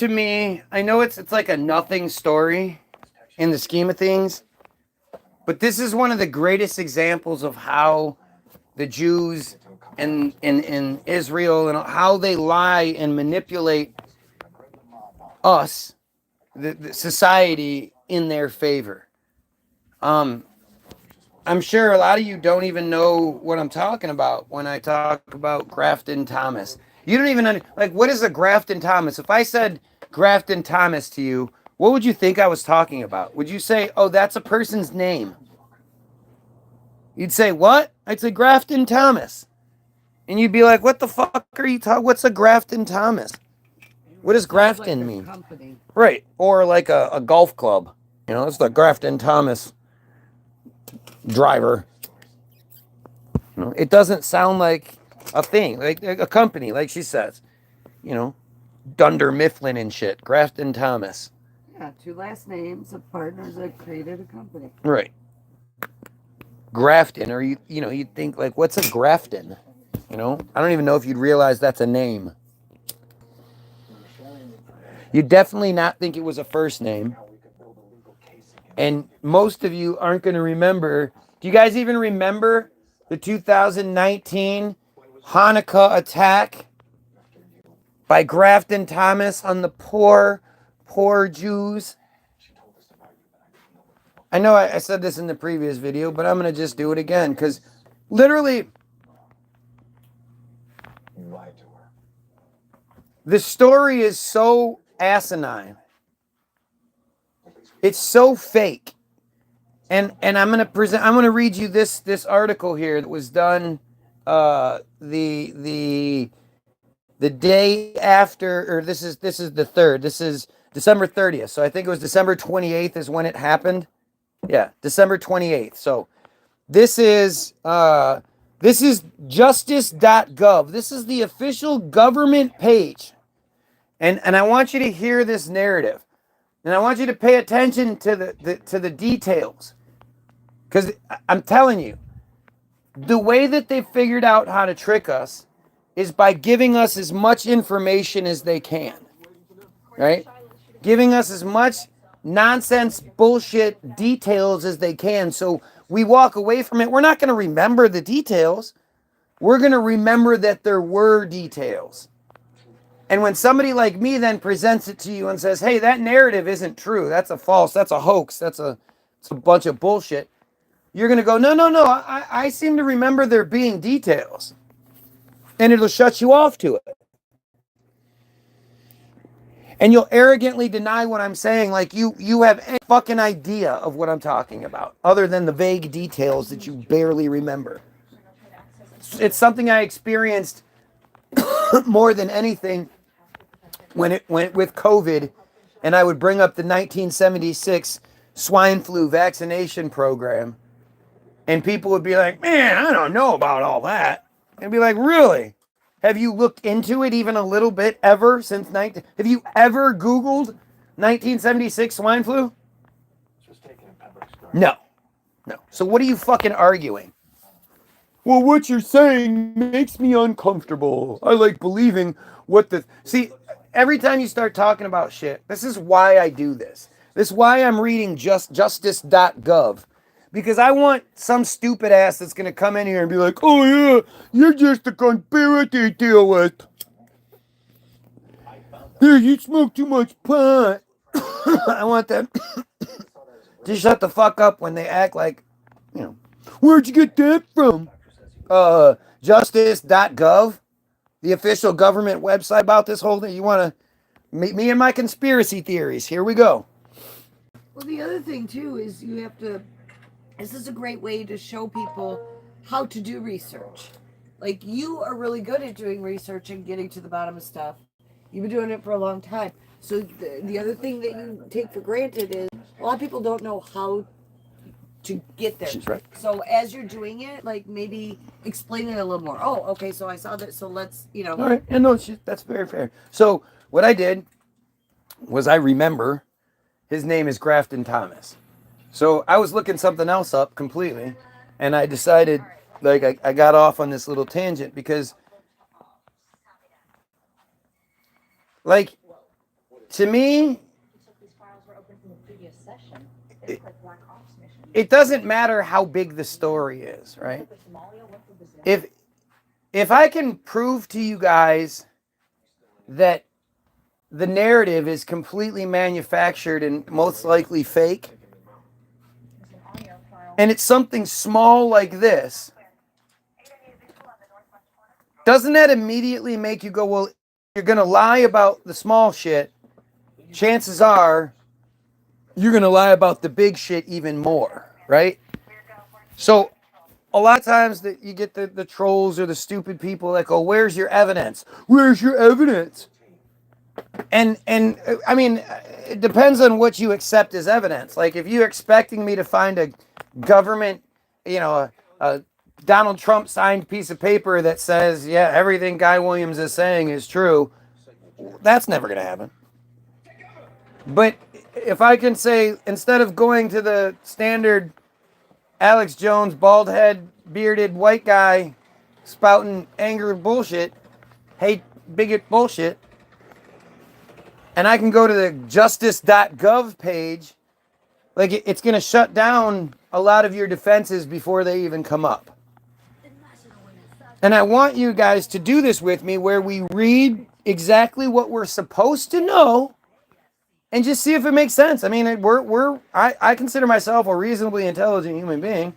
to me, I know it's like a nothing story in the scheme of things, but this is one of the greatest examples of how the Jews and in Israel and how they lie and manipulate us, the society, in their favor. I'm sure a lot of you don't even know what I'm talking about when I talk about Grafton Thomas. You don't even like, what is a Grafton Thomas? If I said Grafton Thomas to you, what would you think I was talking about? Would you say, oh, that's a person's name? You'd say, what? I'd say Grafton Thomas. And you'd be like, what the fuck are you talking? What's a Grafton Thomas? What does Grafton like mean? Company. Right. Or like a golf club. You know, it's the Grafton Thomas driver. You know, it doesn't sound like a thing, like a company, like she says. You know, Dunder Mifflin and shit. Grafton Thomas. Yeah, 2 last names of partners that created a company. Right. Grafton, or you know, you'd think like, what's a Grafton? You know, I don't even know if you'd realize that's a name. You definitely not think it was a first name. And most of you aren't going to remember. Do you guys even remember the 2019 Hanukkah attack by Grafton Thomas on the poor Jews? I know I said this in the previous video, but I'm going to just do it again because literally the story is so asinine. It's so fake. And I'm going to read you this article here that was done the day after, or this is the 3rd. This is December 30th. So I think it was December 28th is when it happened. Yeah, December 28th. So this is justice.gov. This is the official government page. And I want you to hear this narrative. And I want you to pay attention to the details. Because I'm telling you, the way that they figured out how to trick us is by giving us as much information as they can. Right? Giving us as much nonsense, bullshit details as they can. So we walk away from it. We're not going to remember the details. We're going to remember that there were details. And when somebody like me then presents it to you and says, hey, that narrative isn't true. That's a false. That's a hoax. It's a bunch of bullshit. You're going to go, no. I seem to remember there being details. And it'll shut you off to it. And you'll arrogantly deny what I'm saying like you have any fucking idea of what I'm talking about, other than the vague details that you barely remember. It's something I experienced more than anything when it went with COVID, and I would bring up the 1976 swine flu vaccination program, and people would be like, man, I don't know about all that. And be like, really? Have you looked into it even a little bit ever since have you ever Googled 1976 swine flu? No. So what are you fucking arguing? Well, what you're saying makes me uncomfortable. I like believing see, every time you start talking about shit, this is why I do this. This is why I'm reading justice.gov. Because I want some stupid ass that's going to come in here and be like, oh yeah, you're just a conspiracy theorist. Here, you smoke too much pot. I want them to shut the fuck up when they act like, you know, where'd you get that from? Justice.gov, the official government website about this whole thing. You want to meet me and my conspiracy theories? Here we go. Well, the other thing too is you have to. This is a great way to show people how to do research. Like, you are really good at doing research and getting to the bottom of stuff. You've been doing it for a long time. So the other thing that you take for granted is a lot of people don't know how to get there. She's right. So as you're doing it, like, maybe explain it a little more. Oh, okay, so I saw that. So let's, All right. And no, that's very fair. So what I did was I remember his name is Grafton Thomas. So I was looking something else up completely, and I decided, like, I got off on this little tangent because, like, to me, it doesn't matter how big the story is, right? If I can prove to you guys that the narrative is completely manufactured and most likely fake, and it's something small like this, doesn't that immediately make you go, well, you're going to lie about the small shit, chances are you're going to lie about the big shit even more, right? So a lot of times that you get the trolls or the stupid people that go, where's your evidence? Where's your evidence? And I mean, it depends on what you accept as evidence. Like if you're expecting me to find a government, a Donald Trump signed piece of paper that says, yeah, everything Guy Williams is saying is true, that's never going to happen. But if I can say, instead of going to the standard Alex Jones, bald head, bearded white guy spouting anger bullshit, hate bigot bullshit, and I can go to the justice.gov page, like it's going to shut down a lot of your defenses before they even come up. And I want you guys to do this with me where we read exactly what we're supposed to know and just see if it makes sense. I mean, I consider myself a reasonably intelligent human being.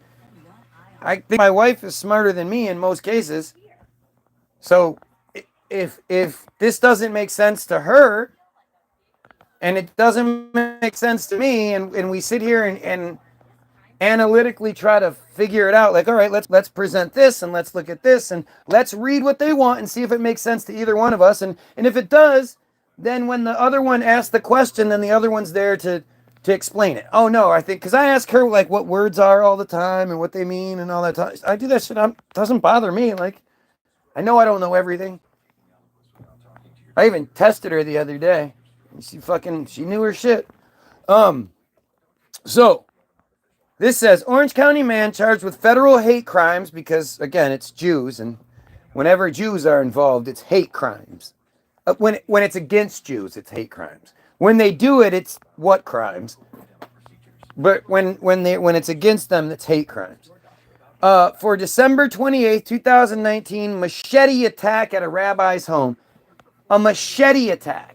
I think my wife is smarter than me in most cases. So if this doesn't make sense to her and it doesn't make sense to me, and we sit here and analytically try to figure it out, like, all right, let's present this and let's look at this and let's read what they want and see if it makes sense to either one of us. And if it does, then when the other one asks the question, then the other one's there to explain it. Oh no, I think, because I ask her like what words are all the time and what they mean and all that time. I do that shit. Doesn't bother me. Like, I know I don't know everything. I even tested her the other day. She knew her shit. So this says Orange County man charged with federal hate crimes because, again, it's Jews, and whenever Jews are involved, it's hate crimes. When it's against Jews, it's hate crimes. When they do it, it's what crimes? But when it's against them, it's hate crimes. For December 28th, 2019, machete attack at a rabbi's home. A machete attack.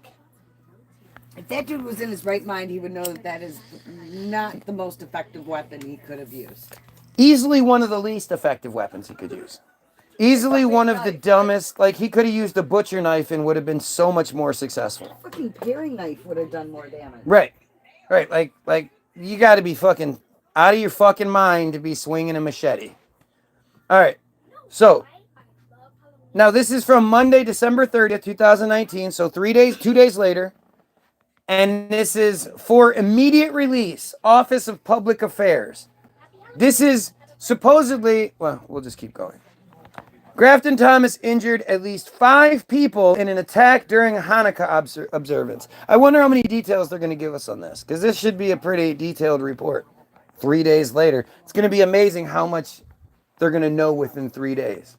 If that dude was in his right mind, he would know that is not the most effective weapon he could have used. Easily one of the least effective weapons he could use. Easily one of the dumbest. Like, he could have used a butcher knife and would have been so much more successful. A fucking paring knife would have done more damage. Right. Like you got to be fucking out of your fucking mind to be swinging a machete. All right. So now this is from Monday, December 30th, 2019. So 2 days later. And this is for immediate release, Office of Public Affairs. This is supposedly, well, we'll just keep going. Grafton Thomas injured at least 5 people in an attack during a Hanukkah observance. I wonder how many details they're going to give us on this, because this should be a pretty detailed report. 3 days later. It's going to be amazing how much they're going to know within 3 days.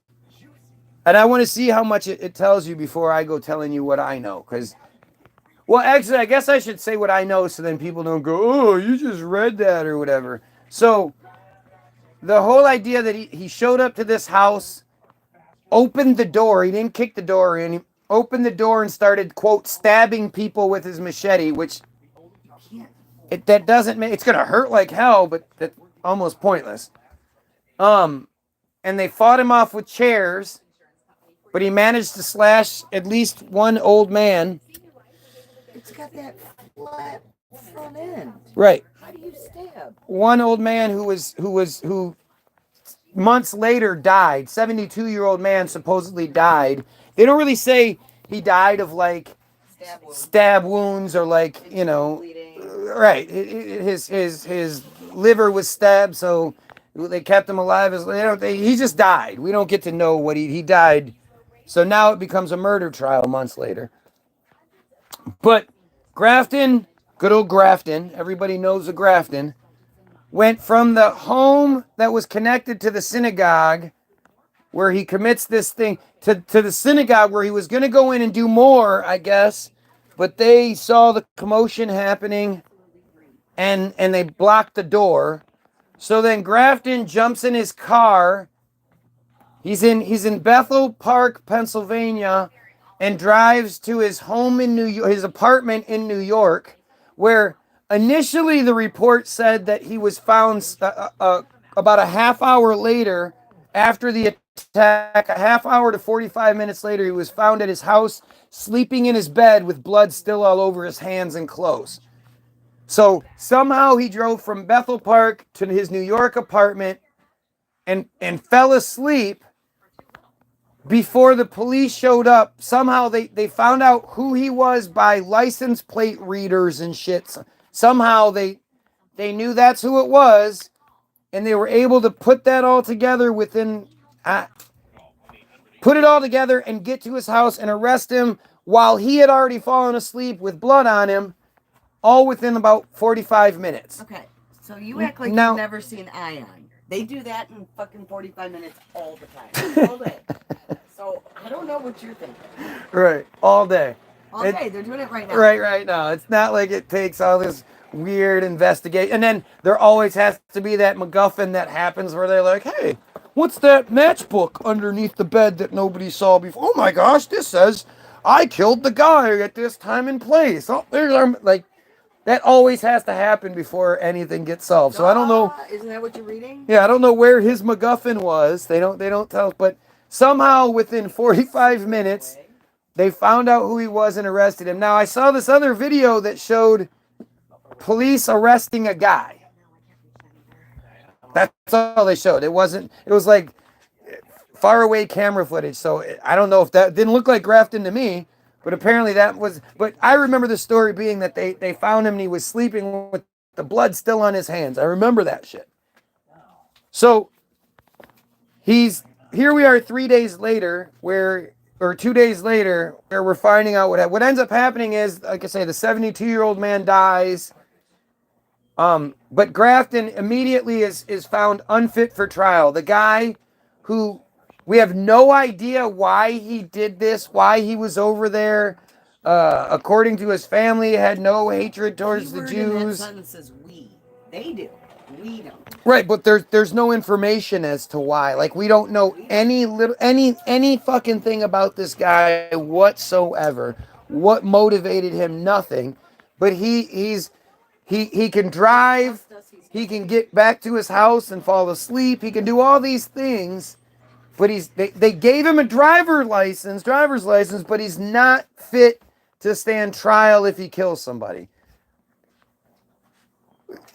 And I want to see how much it tells you before I go telling you what I know, because... Well, actually, I guess I should say what I know so then people don't go, oh, you just read that or whatever. So the whole idea that he showed up to this house, opened the door. He didn't kick the door in. He opened the door and started, quote, stabbing people with his machete, which that doesn't make, it's going to hurt like hell, but that's almost pointless. And they fought him off with chairs, but he managed to slash at least one old man. It's got that flat front end. Right. How do you stab? One old man who months later died. 72-year-old man supposedly died. They don't really say he died of like stab wounds or like, bleeding. Right. His liver was stabbed, so they kept him alive. He just died. We don't get to know what he died. So now it becomes a murder trial months later. But Grafton, good old Grafton, everybody knows the Grafton, went from the home that was connected to the synagogue where he commits this thing to the synagogue where he was going to go in and do more, I guess, but they saw the commotion happening and they blocked the door. So then Grafton jumps in his car. He's in Bethel Park, Pennsylvania, and drives to his home in New York, his apartment in New York, where initially the report said that he was found about a half hour later after the attack, a half hour to 45 minutes later, he was found at his house sleeping in his bed with blood still all over his hands and clothes. So somehow he drove from Bethel Park to his New York apartment and fell asleep before the police showed up. Somehow they found out who he was by license plate readers and shit. Somehow they knew that's who it was, and they were able to put that all together put it all together and get to his house and arrest him while he had already fallen asleep with blood on him, all within about 45 minutes. Okay, so you act like Now, you've never seen Ion. They do that in fucking 45 minutes all the time. All day. So I don't know what you're thinking. Right, all day. All day, they're doing it right now. Right now. It's not like it takes all this weird investigation. And then there always has to be that MacGuffin that happens where they're like, hey, what's that matchbook underneath the bed that nobody saw before? Oh my gosh, this says I killed the guy at this time and place. Oh, there's our, like, that always has to happen before anything gets solved. So I don't know. Isn't that what you're reading? Yeah, I don't know where his MacGuffin was. They don't tell us, but somehow within 45 minutes, they found out who he was and arrested him. Now, I saw this other video that showed police arresting a guy. That's all they showed. It was like far away camera footage. So I don't know if that didn't look like Grafton to me, but apparently that was. But I remember the story being that they found him and he was sleeping with the blood still on his hands. I remember that shit. So here we are 3 days later, or 2 days later, where we're finding out what ends up happening is, like I say, the 72-year-old man dies. But Grafton immediately is found unfit for trial. The guy who we have no idea why he did this, why he was over there. According to his family, had no hatred towards the Jews. That sentence says we. They do. We don't. Right, but there's no information as to why. Like, we don't know any fucking thing about this guy whatsoever. What motivated him? Nothing. But he can drive. He can get back to his house and fall asleep. He can do all these things. But they gave him a driver's license, but he's not fit to stand trial if he kills somebody.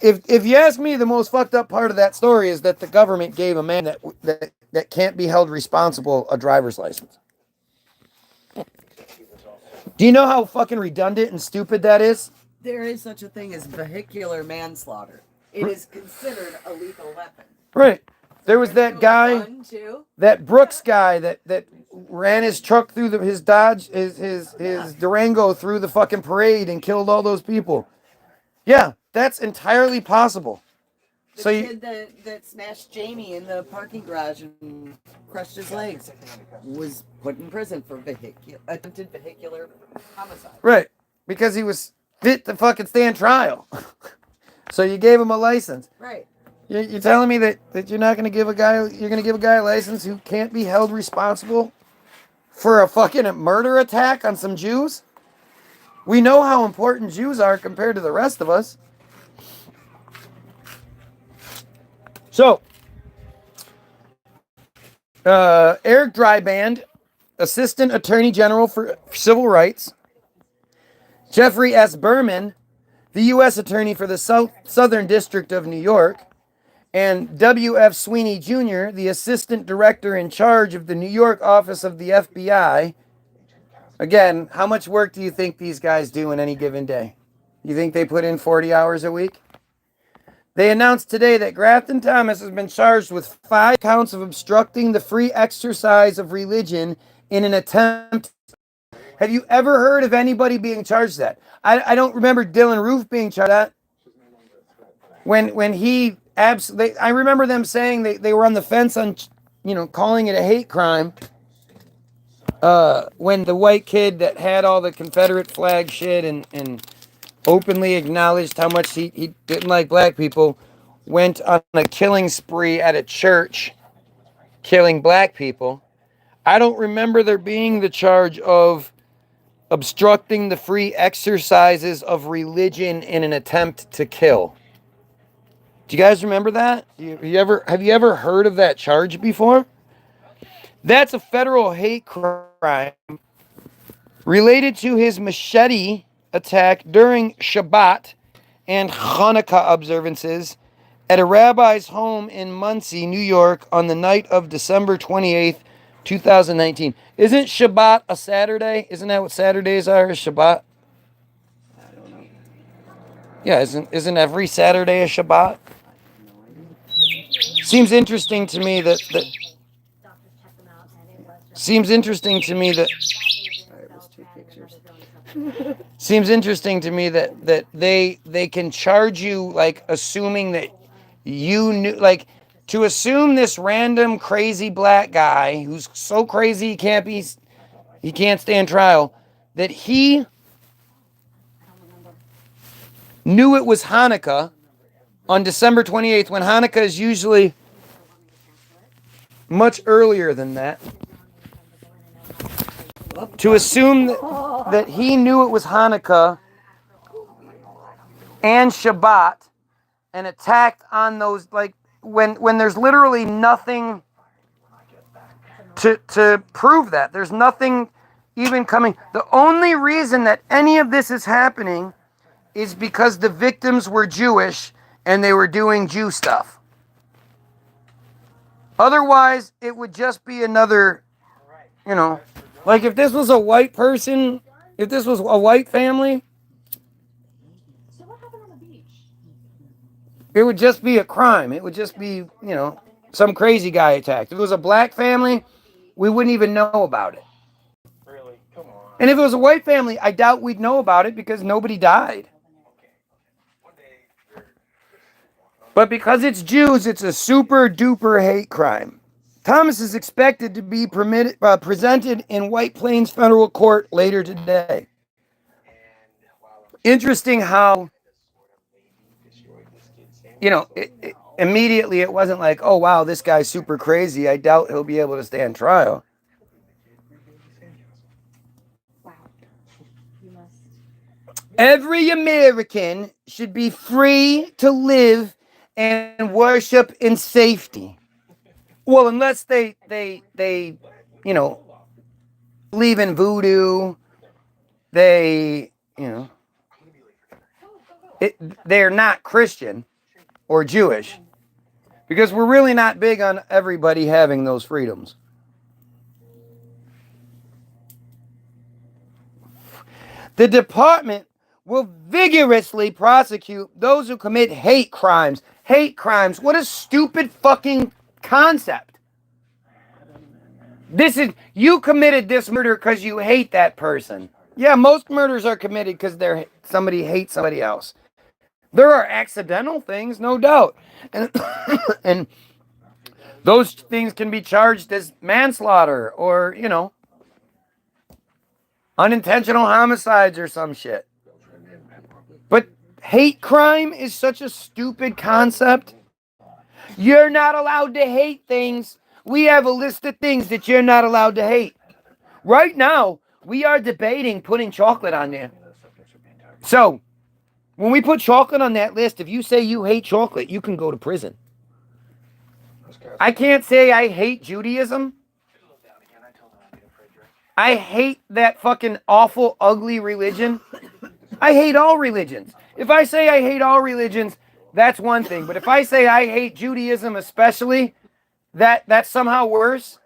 If you ask me, the most fucked up part of that story is that the government gave a man that can't be held responsible a driver's license. Do you know how fucking redundant and stupid that is? There is such a thing as vehicular manslaughter. It is considered a lethal weapon. Right. There was that guy, that Brooks guy that ran his truck through his Dodge, his Durango through the fucking parade and killed all those people. Yeah, that's entirely possible. The kid that smashed Jamie in the parking garage and crushed his legs was put in prison for attempted vehicular homicide. Right, because he was fit to fucking stand trial. So you gave him a license. Right. You're telling me that you're not going to give a guy a license who can't be held responsible for a fucking murder attack on some Jews? We know how important Jews are compared to the rest of us. So, Eric Dryband, Assistant Attorney General for Civil Rights. Jeffrey S. Berman, the U.S. Attorney for the Southern District of New York. And W.F. Sweeney Jr., the Assistant Director in charge of the New York office of the FBI. Again, how much work do you think these guys do in any given day? You think they put in 40 hours a week? They announced today that Grafton Thomas has been charged with 5 counts of obstructing the free exercise of religion in an attempt. Have you ever heard of anybody being charged that? I don't remember Dylan Roof being charged that. When he I remember them saying they were on the fence on, calling it a hate crime. when the white kid that had all the Confederate flag shit and openly acknowledged how much he didn't like black people, went on a killing spree at a church, killing black people. I don't remember there being the charge of obstructing the free exercises of religion in an attempt to kill. Do you guys remember that? Have you ever heard of that charge before? That's a federal hate crime related to his machete attack during Shabbat and Hanukkah observances at a rabbi's home in Muncie, New York on the night of December 28th, 2019. Isn't Shabbat a Saturday? Isn't that what Saturdays are? Is Shabbat? Yeah, isn't every Saturday a Shabbat? Seems interesting to me that seems interesting to me that seems interesting to me that they can charge you like assuming that you knew, like, to assume this random crazy black guy who's so crazy he can't stand trial, that he knew it was Hanukkah on December 28th, when Hanukkah is usually much earlier than that. To assume that he knew it was Hanukkah and Shabbat and attacked on those, like, when there's literally nothing to prove that. There's nothing even coming. The only reason that any of this is happening is because the victims were Jewish and they were doing Jew stuff. Otherwise, it would just be another, like if this was a white person, if this was a white family, it would just be a crime. It would just be, some crazy guy attacked. If it was a black family, we wouldn't even know about it. Really? Come on. And if it was a white family, I doubt we'd know about it because nobody died. But because it's Jews, it's a super duper hate crime. Thomas is expected to be presented in White Plains Federal Court later today. Interesting how, immediately it wasn't like, oh wow, this guy's super crazy, I doubt he'll be able to stand trial. Every American should be free to live and worship in safety. Well, unless they believe in voodoo, they're not Christian or Jewish, because we're really not big on everybody having those freedoms. The department will vigorously prosecute those who commit hate crimes. Hate crimes. What a stupid fucking concept. You committed this murder because you hate that person. Yeah, most murders are committed because somebody hates somebody else. There are accidental things, no doubt. And those things can be charged as manslaughter or, unintentional homicides or some shit. But hate crime is such a stupid concept. You're not allowed to hate things. We have a list of things that you're not allowed to hate. Right now, we are debating putting chocolate on there. So, when we put chocolate on that list, if you say you hate chocolate, you can go to prison. I can't say I hate Judaism. I hate that fucking awful, ugly religion. I hate all religions. If I say I hate all religions, that's one thing. But if I say I hate Judaism especially, that's somehow worse.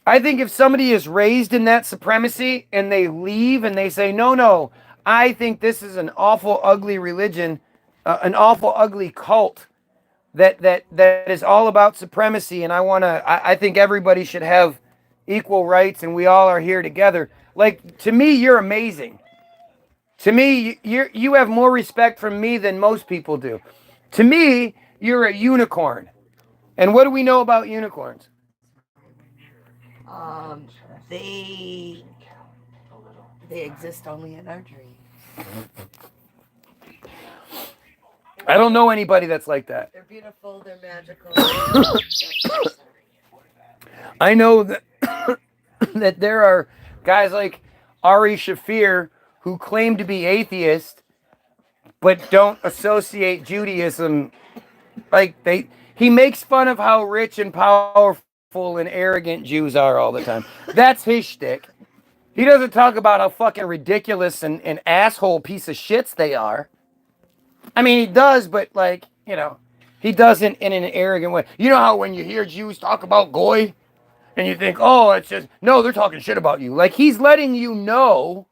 I think if somebody is raised in that supremacy and they leave and they say, no, I think this is an awful, ugly religion, an awful, ugly cult that is all about supremacy, and I think everybody should have equal rights and we all are here together. Like, to me, you're amazing. To me, you have more respect from me than most people do. To me, you're a unicorn. And what do we know about unicorns? They exist only in our dreams. I don't know anybody that's like that. They're beautiful. They're magical. I know that that there are guys like Ari Shafir who claim to be atheist but don't associate Judaism. He makes fun of how rich and powerful and arrogant Jews are all the time. That's his shtick. He doesn't talk about how fucking ridiculous and asshole piece of shits they are. I mean, he does, but he doesn't in an arrogant way. You know how when you hear Jews talk about goy, and you think, oh, it's just, no, they're talking shit about you. Like, he's letting you know,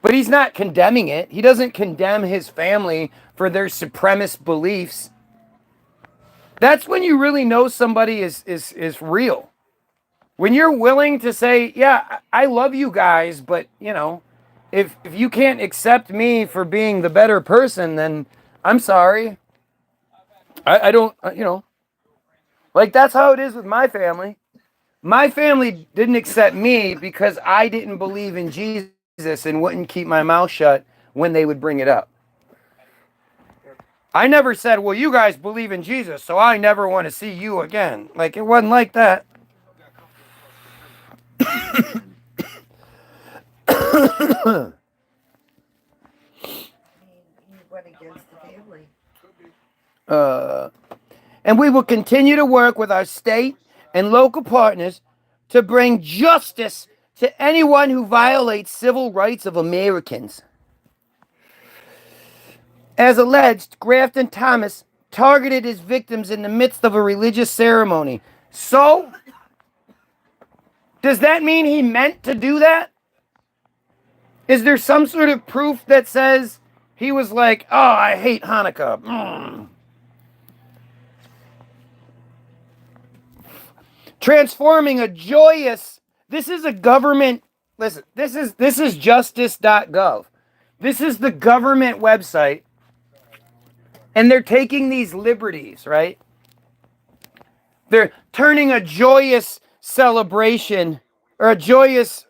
but he's not condemning it. He doesn't condemn his family for their supremacist beliefs. That's when you really know somebody is real. When you're willing to say, yeah, I love you guys, but, if you can't accept me for being the better person, then I'm sorry. I don't, that's how it is with my family. My family didn't accept me because I didn't believe in Jesus and wouldn't keep my mouth shut when they would bring it up. I never said, well, you guys believe in Jesus, so I never want to see you again. Like, it wasn't like that. Went against the family. And we will continue to work with our state and local partners to bring justice to anyone who violates civil rights of Americans. As alleged, Grafton Thomas targeted his victims in the midst of a religious ceremony. So, does that mean he meant to do that? Is there some sort of proof that says he was like, oh, I hate Hanukkah? Transforming a joyous, this is a government, listen, this is justice.gov. This is the government website. And they're taking these liberties, right? They're turning a joyous celebration or a joyous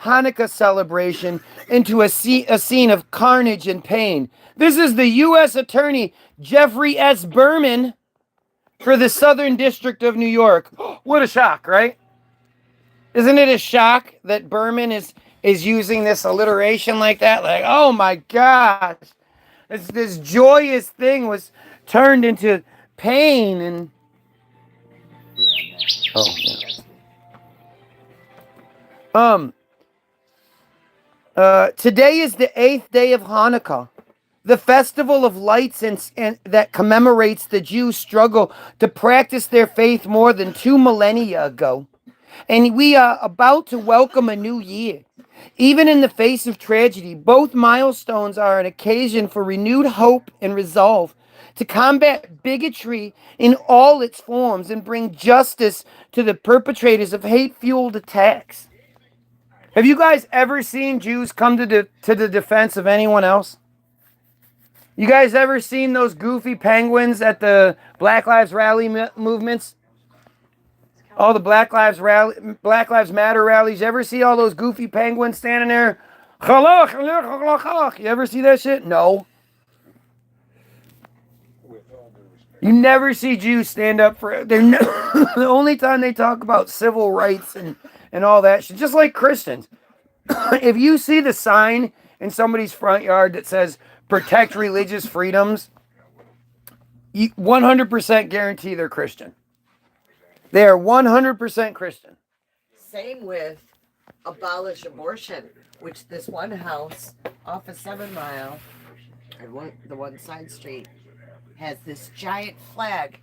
Hanukkah celebration into a scene of carnage and pain. This is the U.S. Attorney Jeffrey S. Berman for the Southern District of New York. What a shock, right? Isn't it a shock that Berman is using this alliteration like that? Like, oh my gosh, this joyous thing was turned into pain and. Oh, yeah. Today is the 8th day of Hanukkah, the festival of lights and that commemorates the Jews' struggle to practice their faith more than 2 millennia ago. And we are about to welcome a new year. Even in the face of tragedy, both milestones are an occasion for renewed hope and resolve to combat bigotry in all its forms and bring justice to the perpetrators of hate-fueled attacks. Have you guys ever seen Jews come to the defense of anyone else? You guys ever seen those goofy penguins at the Black Lives Rally movements? All the Black Lives Matter rallies. You ever see all those goofy penguins standing there? You ever see that shit? No. You never see Jews stand up for it. The only time they talk about civil rights and all that shit, just like Christians. If you see the sign in somebody's front yard that says protect religious freedoms, you 100% guarantee they're Christian. They are 100% Christian. Same with abolish abortion, which this one house off of 7 Mile, the one side street, has this giant flag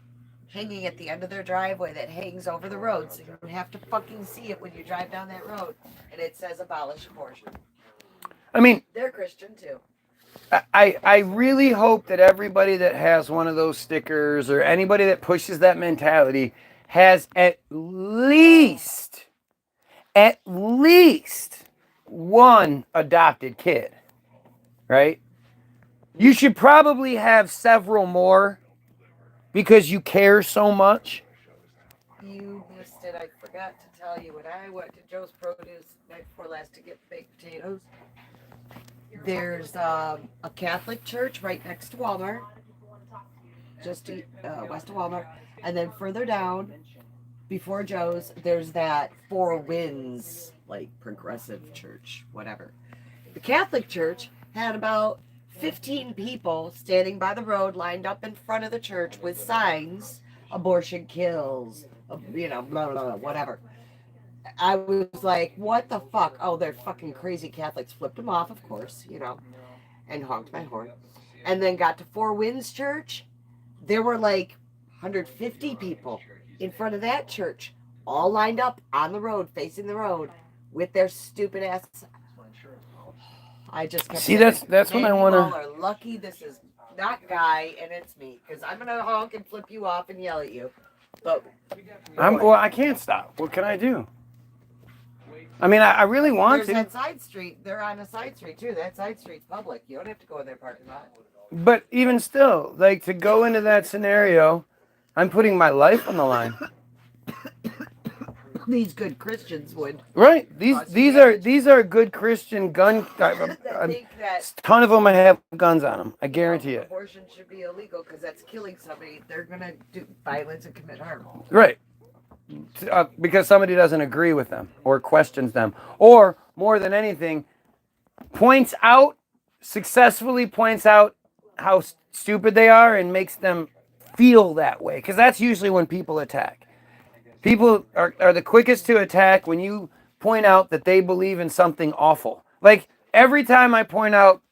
hanging at the end of their driveway that hangs over the road, so you don't have to fucking see it when you drive down that road. And it says abolish abortion. I mean, they're Christian too. I really hope that everybody that has one of those stickers or anybody that pushes that mentality has at least one adopted kid, right? You should probably have several more because you care so much. You missed it. I forgot to tell you when I went to Joe's Produce night before last to get baked potatoes. There's a Catholic church right next to Walmart, just west of Walmart, and then further down, before Joe's, there's that Four Winds, like progressive church, whatever. The Catholic church had about 15 people standing by the road, lined up in front of the church with signs: abortion kills, blah, blah, blah, whatever. I was like, what the fuck? Oh, they're fucking crazy Catholics. Flipped them off, of course, and honked my horn. And then got to Four Winds Church. There were like 150 people in front of that church, all lined up on the road, facing the road, with their stupid ass. I just kept See, saying, that's when I want you all to. are lucky this is not Guy and it's me, because I'm gonna honk and flip you off and yell at you. But I can't stop. What can I do? I mean, I really want there's to. that side street. They're on a side street too. That side street's public. You don't have to go in their parking lot. But even still, like, to go into that scenario, I'm putting my life on the line. These good Christians would. Right. These are good Christian gun. I think that Ton of them have guns on them. I guarantee it. abortion should be illegal because that's killing somebody. They're gonna do violence and commit harm. Right. Because somebody doesn't agree with them or questions them, or more than anything, successfully points out how stupid they are and makes them feel that way. Because that's usually when people attack. People are the quickest to attack when you point out that they believe in something awful. Like, every time I point out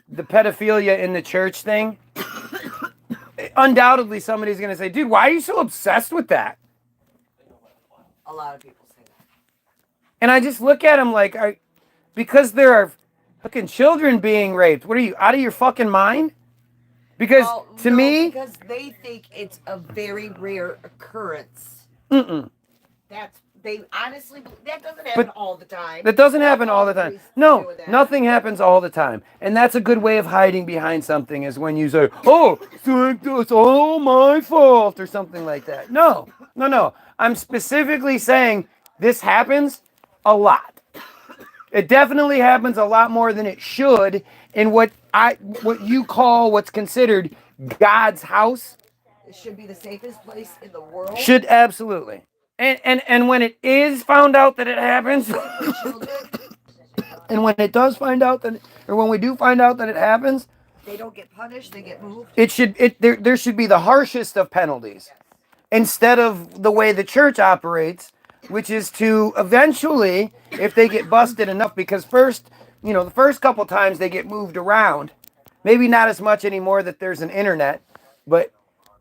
the pedophilia in the church thing, undoubtedly somebody's going to say, dude, why are you so obsessed with that? A lot of people say that. And I just look at them like, because there are fucking children being raped. What are you, out of your fucking mind? Because to me... Because they think it's a very rare occurrence. They honestly believe that doesn't happen all the time. That doesn't happen all the time. No, nothing happens all the time. And that's a good way of hiding behind something, is when you say, oh, it's all my fault or something like that. No. I'm specifically saying this happens a lot. It definitely happens a lot more than it should in what you call what's considered God's house. It should be the safest place in the world. Should, absolutely. And when it is found out that it happens, and when it does find out that, or when we do find out that it happens, they don't get punished, they get moved. There should be the harshest of penalties, instead of the way the church operates, which is to eventually, if they get busted enough, because first, the first couple times they get moved around, maybe not as much anymore that there's an internet, but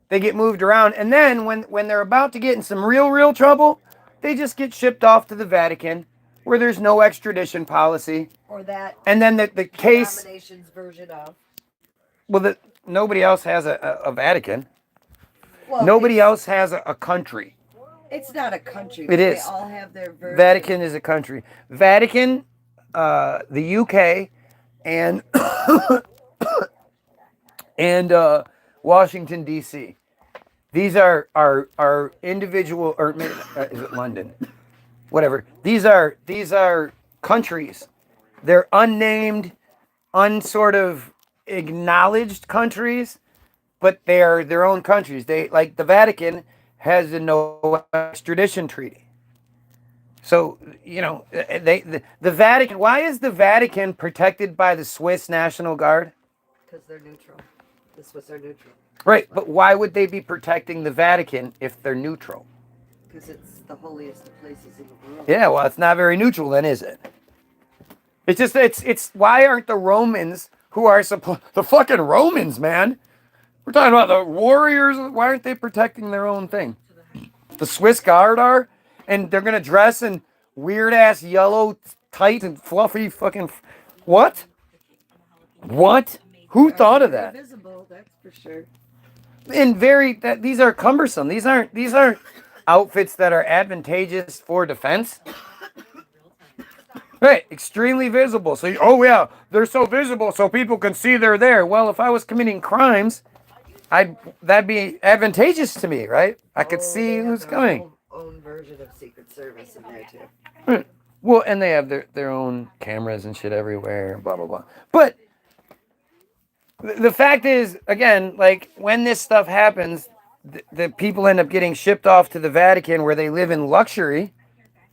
they get moved around, and then when they're about to get in some real trouble, they just get shipped off to the Vatican, where there's no extradition policy. Or that. And then the case. Denomination's version of. Well, nobody else has a Vatican. Well, nobody else has a country. It's not a country. It is. They all have their version. Vatican is a country. Vatican, the UK, and and Washington D.C. These are individual, or is it London? Whatever. These are countries. They're unnamed, unsort of acknowledged countries, but they're their own countries. They, like, the Vatican has a no extradition treaty. So, the Vatican. Why is the Vatican protected by the Swiss National Guard? Because they're neutral. The Swiss are neutral. Right, but why would they be protecting the Vatican if they're neutral? Because it's the holiest of places in the world. Yeah, well, it's not very neutral then, is it? It's just, it's why aren't the Romans, who are the fucking Romans, man? We're talking about the warriors. Why aren't they protecting their own thing? The Swiss Guard are, and they're gonna dress in weird ass yellow tights and fluffy fucking what? What? Who thought of that? Visible, that's for sure. And these are cumbersome. These aren't outfits that are advantageous for defense. Right, extremely visible. So, oh yeah, they're so visible so people can see they're there. Well, if I was committing crimes, that'd be advantageous to me, right? I could see who's coming. own version of Secret Service in there too. Right. Well, and they have their own cameras and shit everywhere, blah, blah, blah. But the fact is, again, like, when this stuff happens, the people end up getting shipped off to the Vatican where they live in luxury.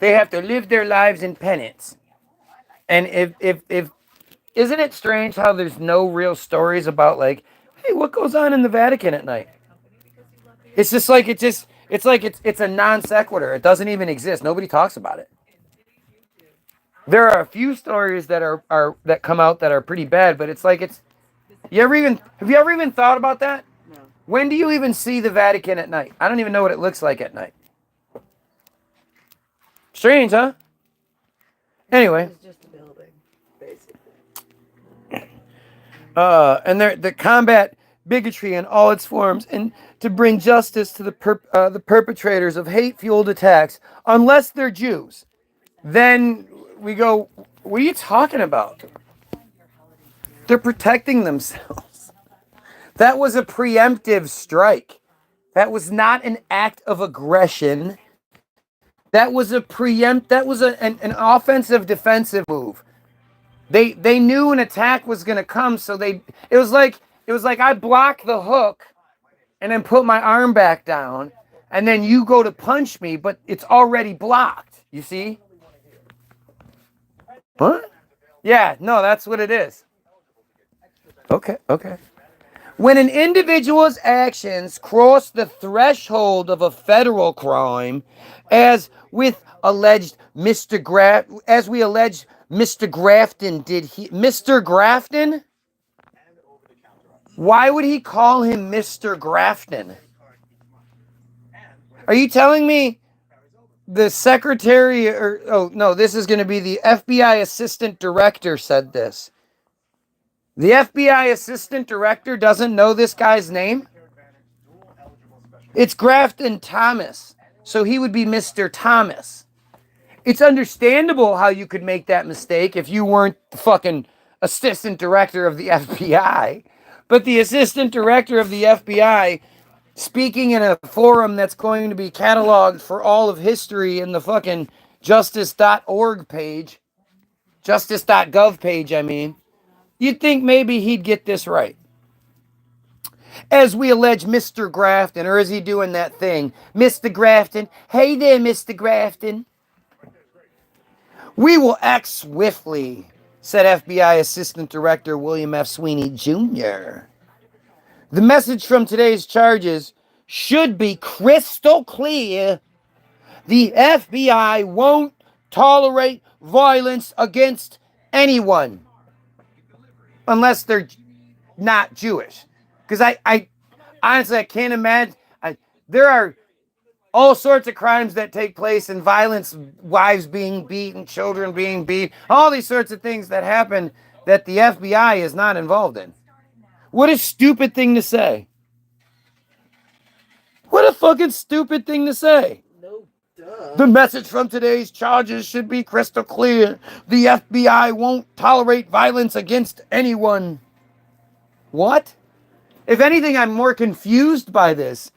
They have to live their lives in penance. And if isn't it strange how there's no real stories about, like, hey, what goes on in the Vatican at night? It's just like it's a non sequitur. It doesn't even exist. Nobody talks about it. There are a few stories that are that come out that are pretty bad, but it's like have you ever even thought about that? No. When do you even see the Vatican at night? I don't even know what it looks like at night. Strange, huh? Anyway. It's just a building, basically. And the combat bigotry in all its forms, and to bring justice to the perpetrators of hate-fueled attacks, unless they're Jews. Then we go, what are you talking about? They're protecting themselves. That was a preemptive strike. That was not an act of aggression. That was an offensive defensive move. They knew an attack was going to come, so it was like I block the hook and then put my arm back down, and then you go to punch me, but it's already blocked. You see? What? Yeah, no, that's what it is. Okay. When an individual's actions cross the threshold of a federal crime, as we allege Mr. Grafton did Mr. Grafton? Why would he call him Mr. Grafton? Are you telling me the secretary this is going to be the FBI assistant director said this. The FBI assistant director doesn't know this guy's name? It's Grafton Thomas. So he would be Mr. Thomas. It's understandable how you could make that mistake if you weren't the fucking assistant director of the FBI. But the assistant director of the FBI, speaking in a forum that's going to be cataloged for all of history in the fucking justice.org page, justice.gov page, I mean, you'd think maybe he'd get this right. As we allege Mr. Grafton, or is he doing that thing? Mr. Grafton, hey there, Mr. Grafton. We will act swiftly, said FBI Assistant Director William F. Sweeney Jr. The message from today's charges should be crystal clear. The FBI won't tolerate violence against anyone unless they're not Jewish. Because I honestly, I can't imagine. There are all sorts of crimes that take place in violence, wives being beaten, children being beat, all these sorts of things that happen that the FBI is not involved in. What a stupid thing to say. What a fucking stupid thing to say. No, duh. The message from today's charges should be crystal clear. The FBI won't tolerate violence against anyone. What? If anything, I'm more confused by this.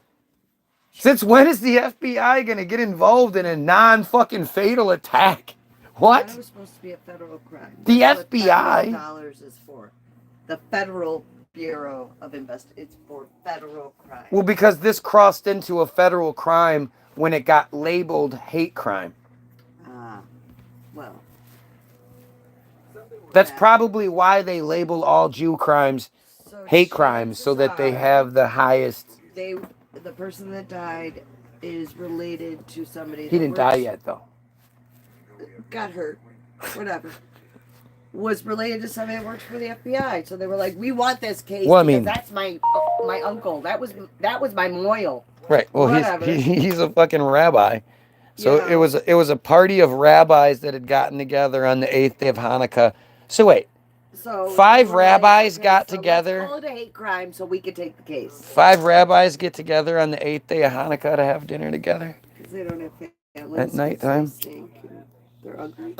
Since when is the FBI going to get involved in a non-fucking fatal attack? What? That was supposed to be a federal crime. The That's FBI? what $10 is for. The Federal Bureau of Investigation. It's for federal crime. Well, because this crossed into a federal crime when it got labeled hate crime. Well. That's probably why they label all Jew crimes hate crimes, so that they have the highest. The person that died is related to somebody. He didn't die yet, though. Got hurt. Whatever. Was related to somebody that worked for the FBI. So they were like, "We want this case because that's my uncle. That was my moil." Right. Well, he's a fucking rabbi. So it was a party of rabbis that had gotten together on the 8th day of Hanukkah. So wait. So 5 rabbis got together. Let's call it a hate crime so we could take the case. 5 rabbis get together on the 8th day of Hanukkah to have dinner together. Because they don't have families. At nighttime. They're ugly.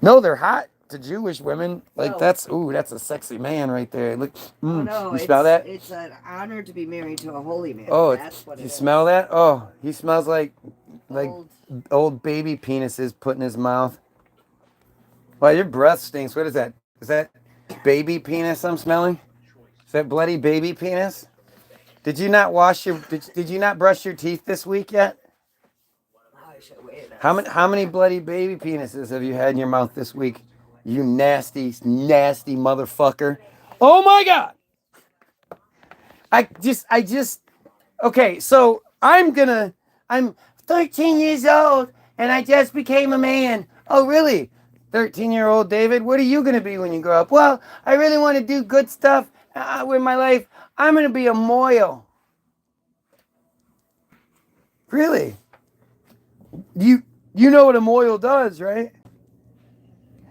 No, they're hot. to Jewish women. Like No. that's a sexy man right there. Look, Oh no, you smell that? It's an honor to be married to a holy man. Oh, That's what it you is. smell that? Oh, he smells like Old. old baby penises put in his mouth. Wow, your breath stinks. What is that? Is that baby penis I'm smelling? Is that bloody baby penis? Did you not wash your? Did you not brush your teeth this week yet? I should wait. How many bloody baby penises have you had in your mouth this week? You nasty motherfucker! Oh my God! I just. Okay, so I'm 13 years old and I just became a man. Oh really? 13-year-old David, what are you gonna be when you grow up? Well, I really want to do good stuff with my life. I'm gonna be a moil. Really? You know what a moil does, right?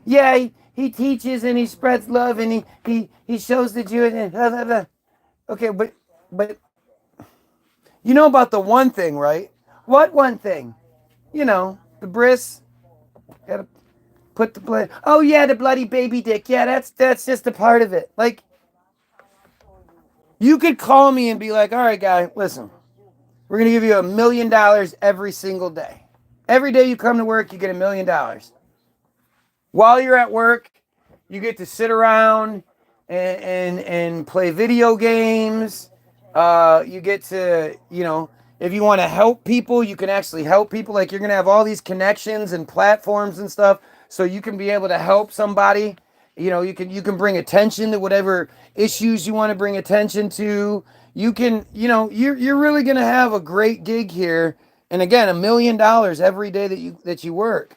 Yeah, he teaches and he spreads love and he shows the Jews and blah, blah, blah. Okay, but you know about the one thing, right? What one thing? You know, the bris. Gotta put the blood. Oh yeah, the bloody baby dick. Yeah, that's just a part of it. Like, you could call me and be like, all right, guy, listen, we're gonna give you $1 million every single day. Every day you come to work, you get $1 million. While you're at work, you get to sit around and play video games. You get to, if you want to help people, you can actually help people. Like, you're going to have all these connections and platforms and stuff, so you can be able to help somebody. You can bring attention to whatever issues you want to bring attention to. You can, you're really going to have a great gig here. And again, $1 million every day that you work.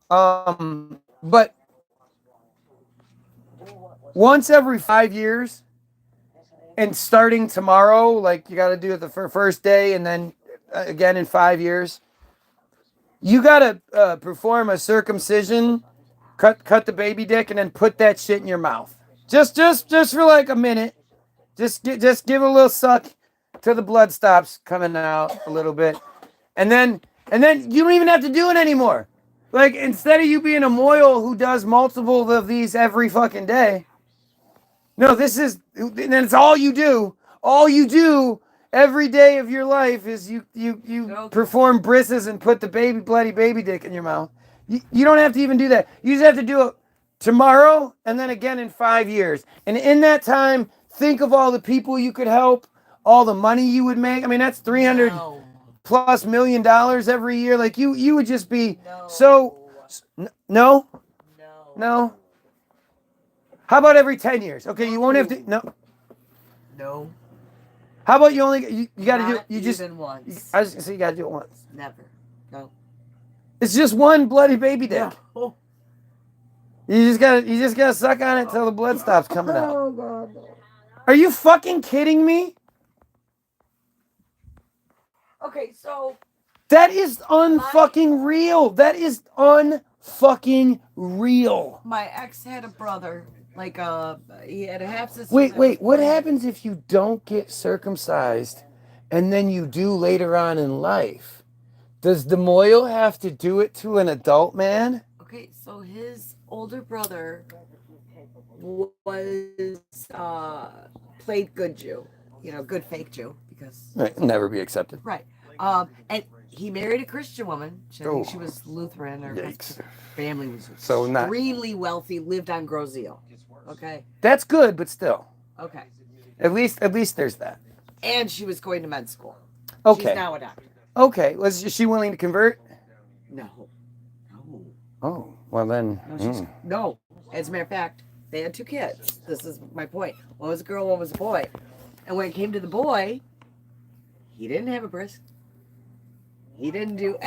But once every 5 years, and starting tomorrow, like, you got to do it the first day, and then again in 5 years, you got to perform a circumcision, cut the baby dick, and then put that shit in your mouth. Just for like a minute. Just give it a little suck till the blood stops coming out a little bit, and then you don't even have to do it anymore. Like, instead of you being a moil who does multiple of these every fucking day, no, and it's all you do. All you do every day of your life is you perform brisses and put the bloody baby dick in your mouth. You don't have to even do that. You just have to do it tomorrow and then again in 5 years. And in that time, think of all the people you could help, all the money you would make. I mean, that's $300+ million every year. Like, you would just be no. How about every 10 years? Okay, you won't have to. No. How about you got to do you just even once. I was gonna say you got to do it once. Never. No. It's just one bloody baby dick. No. You just gotta suck on it till the blood stops coming out. Oh God. Are you fucking kidding me? Okay, so that is unfucking real. That is unfucking real. My ex had a brother. Like, he had a half sister. Wait, what happens if you don't get circumcised and then you do later on in life? Does the moil have to do it to an adult man? Okay, so his older brother was, played good Jew. Good fake Jew, because... Right, never be accepted. Right. And he married a Christian woman. I think she was Lutheran. Her family was extremely wealthy, lived on Grozil. Okay. That's good, but still. Okay. At least there's that. And she was going to med school. Okay. She's now a doctor. Okay. Is she willing to convert? No. Oh, well then. No. As a matter of fact, they had 2 kids. This is my point. One was a girl, one was a boy. And when it came to the boy, he didn't have a bris. He didn't do...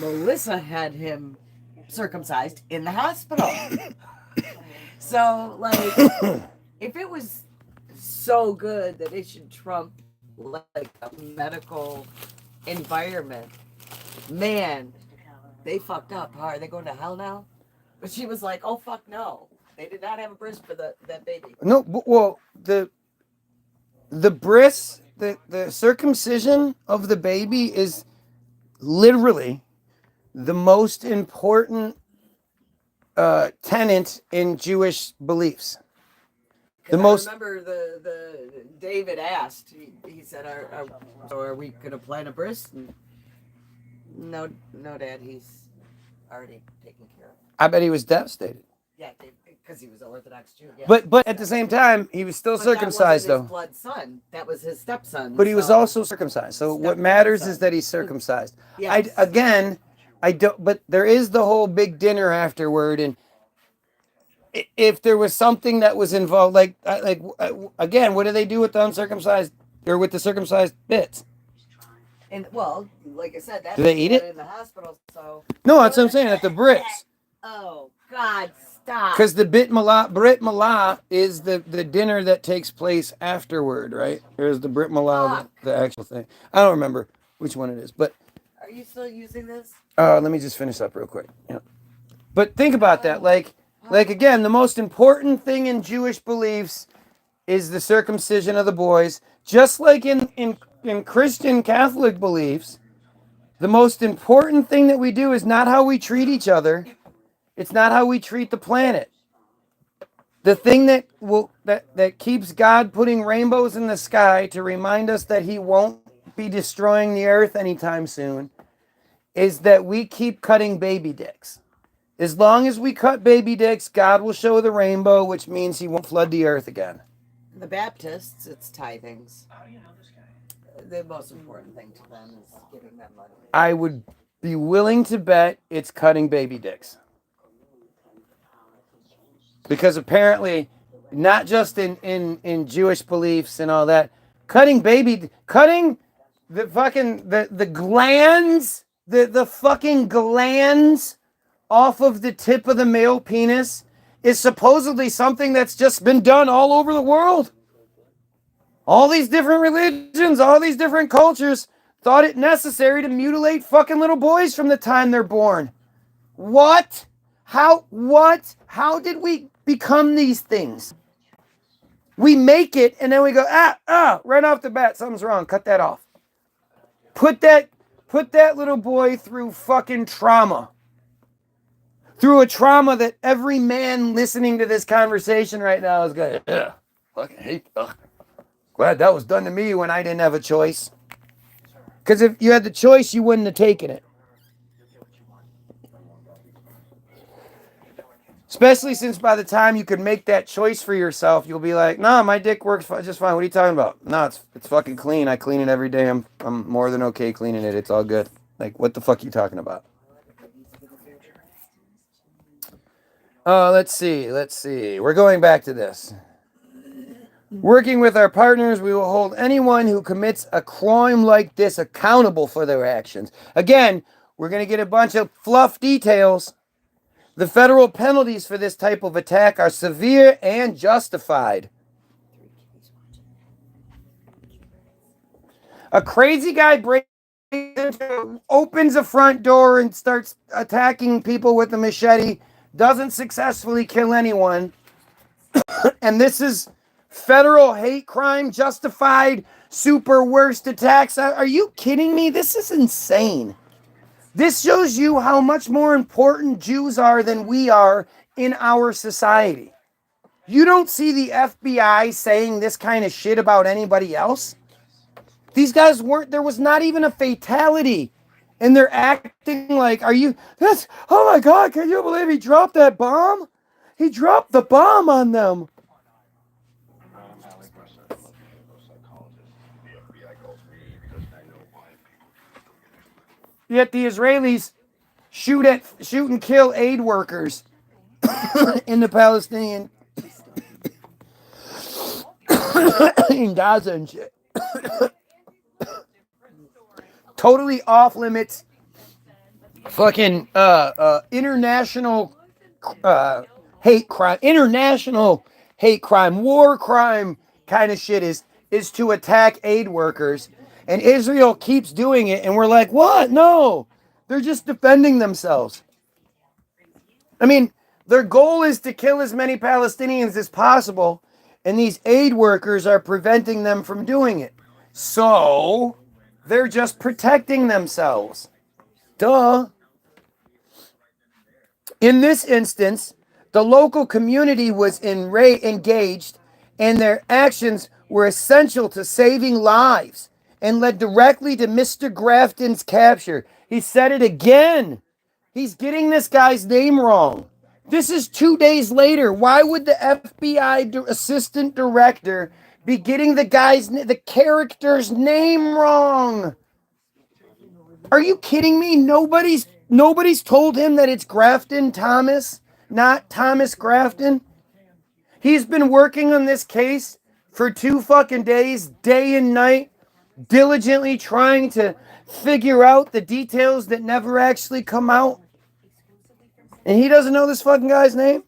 Melissa had him circumcised in the hospital. So, like, if it was so good that it should trump, like, a medical environment, man, they fucked up hard. They going to hell now? But she was like, oh, fuck no. They did not have a bris for that baby. No, well, the bris, the circumcision of the baby is literally the most important tenet in Jewish beliefs. The most. I remember the David asked. He said, "Are we gonna plan a bris?" And no, Dad. He's already taken care of. I bet he was devastated. Yeah, because he was an Orthodox Jew. Yeah. But at the same time, he was still circumcised, that wasn't his blood son. That was his stepson. But he was also circumcised. So what matters is that he's circumcised. Yes. I don't. But there is the whole big dinner afterward, and if there was something that was involved, again, what do they do with the uncircumcised or with the circumcised bits? And well, like I said, do they eat it in the hospital? So no, that's what I'm saying. At the bris. Oh God, stop! Because the brit milah is the dinner that takes place afterward, right? There's the brit milah, the actual thing. I don't remember which one it is, but are you still using this? Let me just finish up real quick. Yeah. But think about that, like again, the most important thing in Jewish beliefs is the circumcision of the boys, just like in Christian Catholic beliefs. The most important thing that we do is not how we treat each other. It's not how we treat the planet. The thing that keeps God putting rainbows in the sky to remind us that he won't be destroying the earth anytime soon is that we keep cutting baby dicks. As long as we cut baby dicks, God will show the rainbow, which means he won't flood the earth again. The Baptists, it's tithings. The most important thing to them is giving them money. I would be willing to bet it's cutting baby dicks. Because apparently, not just in Jewish beliefs and all that, cutting the glands, the fucking glands off of the tip of the male penis is supposedly something that's just been done all over the world. All these different religions, all these different cultures thought it necessary to mutilate fucking little boys from the time they're born. What? How did we become these things? We make it and then we go, right off the bat, something's wrong. Cut that off. Put that little boy through fucking trauma. Through a trauma that every man listening to this conversation right now is going, fucking hate. Glad that was done to me when I didn't have a choice. Because if you had the choice, you wouldn't have taken it. Especially since by the time you could make that choice for yourself, you'll be like, nah, my dick works just fine. What are you talking about? No, it's fucking clean. I clean it every day. I'm more than okay cleaning it. It's all good. Like, what the fuck are you talking about? Let's see. We're going back to this. Working with our partners, we will hold anyone who commits a crime like this accountable for their actions. Again, we're going to get a bunch of fluff details. The federal penalties for this type of attack are severe and justified. A crazy guy opens a front door and starts attacking people with a machete, doesn't successfully kill anyone, and this is federal hate crime justified super worst attacks. Are you kidding me? This is insane. This shows you how much more important Jews are than we are in our society. You don't see the FBI saying this kind of shit about anybody else. These guys there was not even a fatality. And they're acting like, oh my God, can you believe he dropped that bomb? He dropped the bomb on them. Yet the Israelis shoot and kill aid workers in the Palestinian in Gaza and shit. Totally off limits. Fucking international hate crime, war crime kind of shit is to attack aid workers. And Israel keeps doing it, and we're like, what? No, they're just defending themselves. I mean, their goal is to kill as many Palestinians as possible, and these aid workers are preventing them from doing it. So, they're just protecting themselves. Duh. In this instance, the local community was engaged, and their actions were essential to saving lives and led directly to Mr. Grafton's capture. He said it again. He's getting this guy's name wrong. This is 2 days later. Why would the FBI assistant director be getting the character's name wrong? Are you kidding me? Nobody's told him that it's Grafton Thomas, not Thomas Grafton. He's been working on this case for 2 fucking days, day and night, diligently trying to figure out the details that never actually come out. And he doesn't know this fucking guy's name?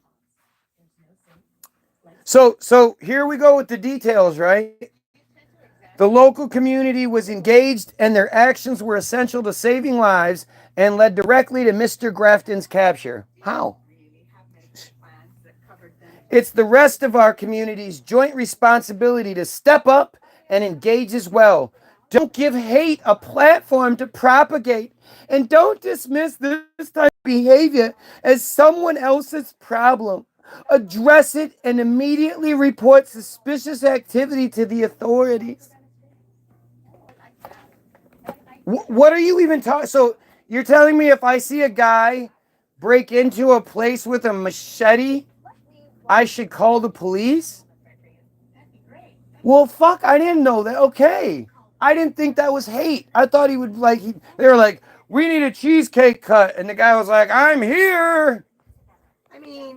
So here we go with the details, right? The local community was engaged and their actions were essential to saving lives and led directly to Mr. Grafton's capture. How? It's the rest of our community's joint responsibility to step up and engage as well. Don't give hate a platform to propagate, and don't dismiss this type of behavior as someone else's problem. Address it and immediately report suspicious activity to the authorities. What are you even talking? So you're telling me if I see a guy break into a place with a machete, I should call the police? Well, fuck, I didn't know that. Okay. I didn't think that was hate. I thought he would they were like, we need a cheesecake cut. And the guy was like, I'm here. I mean,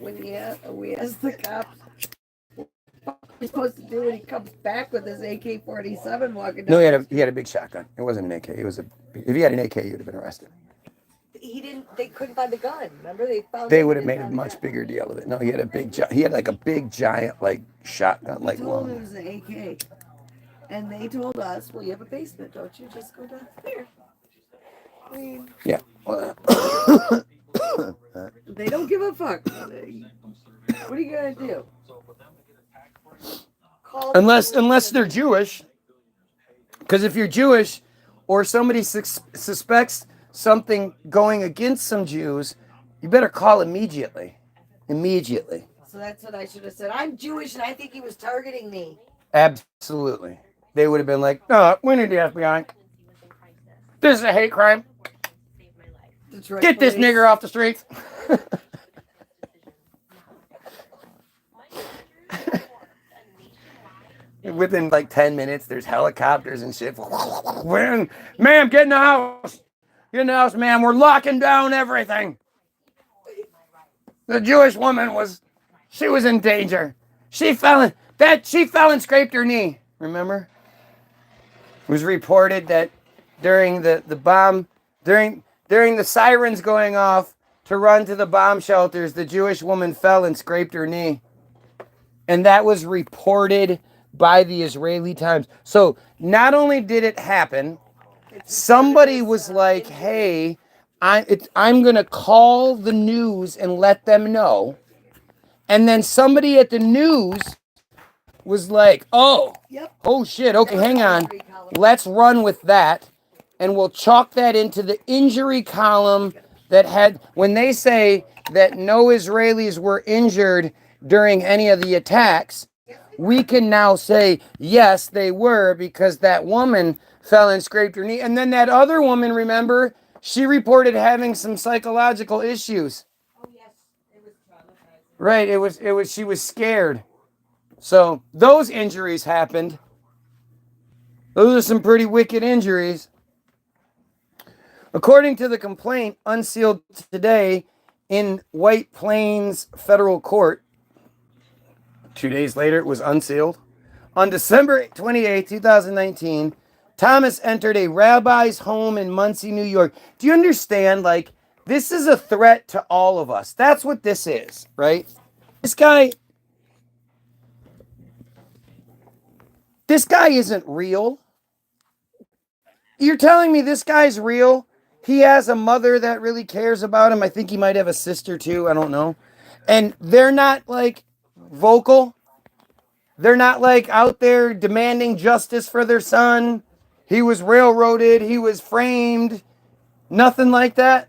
when we ask the cops what he's supposed to do when he comes back with his AK-47 walking down. No, he had a big shotgun. It wasn't an AK. If he had an AK, he would have been arrested. They couldn't find the gun. Remember, they would have made a much bigger deal of it. No, he had like a big giant like shotgun, like long. It was an AK, and they told us, "Well, you have a basement, don't you? Just go down here." I mean, yeah. They don't give a fuck. What are you gonna do? Unless they're Jewish, because if you're Jewish, or somebody suspects something going against some Jews, you better call immediately. Immediately. So that's what I should have said. I'm Jewish and I think he was targeting me. Absolutely. They would have been like, no, we need the FBI. This is a hate crime. Detroit Get police. this nigger off the streets. Within like 10 minutes, there's helicopters and shit. Ma'am, get in the house. Get in the house, ma'am. We're locking down everything. The Jewish woman was in danger. She fell and scraped her knee. Remember? It was reported that during the bomb, during the sirens going off to run to the bomb shelters, the Jewish woman fell and scraped her knee. And that was reported by the Israeli Times. So not only did it happen, somebody was like, hey, I'm going to call the news and let them know. And then somebody at the news was like, oh shit, okay, hang on. Let's run with that. And we'll chalk that into the injury column that had, when they say that no Israelis were injured during any of the attacks, we can now say, yes, they were, because that woman fell and scraped her knee. And then that other woman, remember, she reported having some psychological issues. Oh, yes. It was traumatizing. Right. She was scared. So those injuries happened. Those are some pretty wicked injuries. According to the complaint unsealed today in White Plains Federal Court, 2 days later, it was unsealed. On December 28, 2019, Thomas entered a rabbi's home in Muncie, New York. Do you understand? Like, this is a threat to all of us. That's what this is, right? This guy isn't real. You're telling me this guy's real? He has a mother that really cares about him. I think he might have a sister too. I don't know. And they're not like vocal. They're not like out there demanding justice for their son. He was railroaded. He was framed. Nothing like that.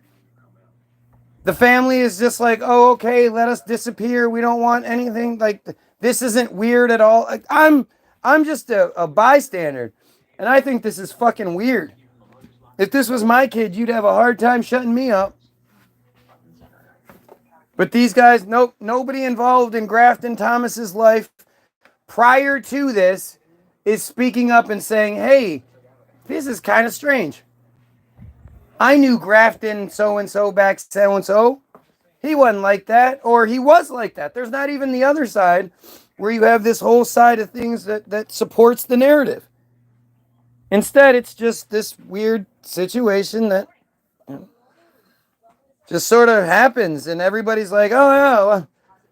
The family is just like, oh, okay, let us disappear. We don't want anything. Like, this isn't weird at all. Like, I'm just a bystander, and I think this is fucking weird. If this was my kid, you'd have a hard time shutting me up. But these guys, nope, nobody involved in Grafton Thomas's life prior to this is speaking up and saying, hey, this is kind of strange. I knew Grafton so-and-so back so-and-so. He wasn't like that, or he was like that. There's not even the other side where you have this whole side of things that supports the narrative. Instead, it's just this weird situation that just sort of happens, and everybody's like, oh, yeah, well,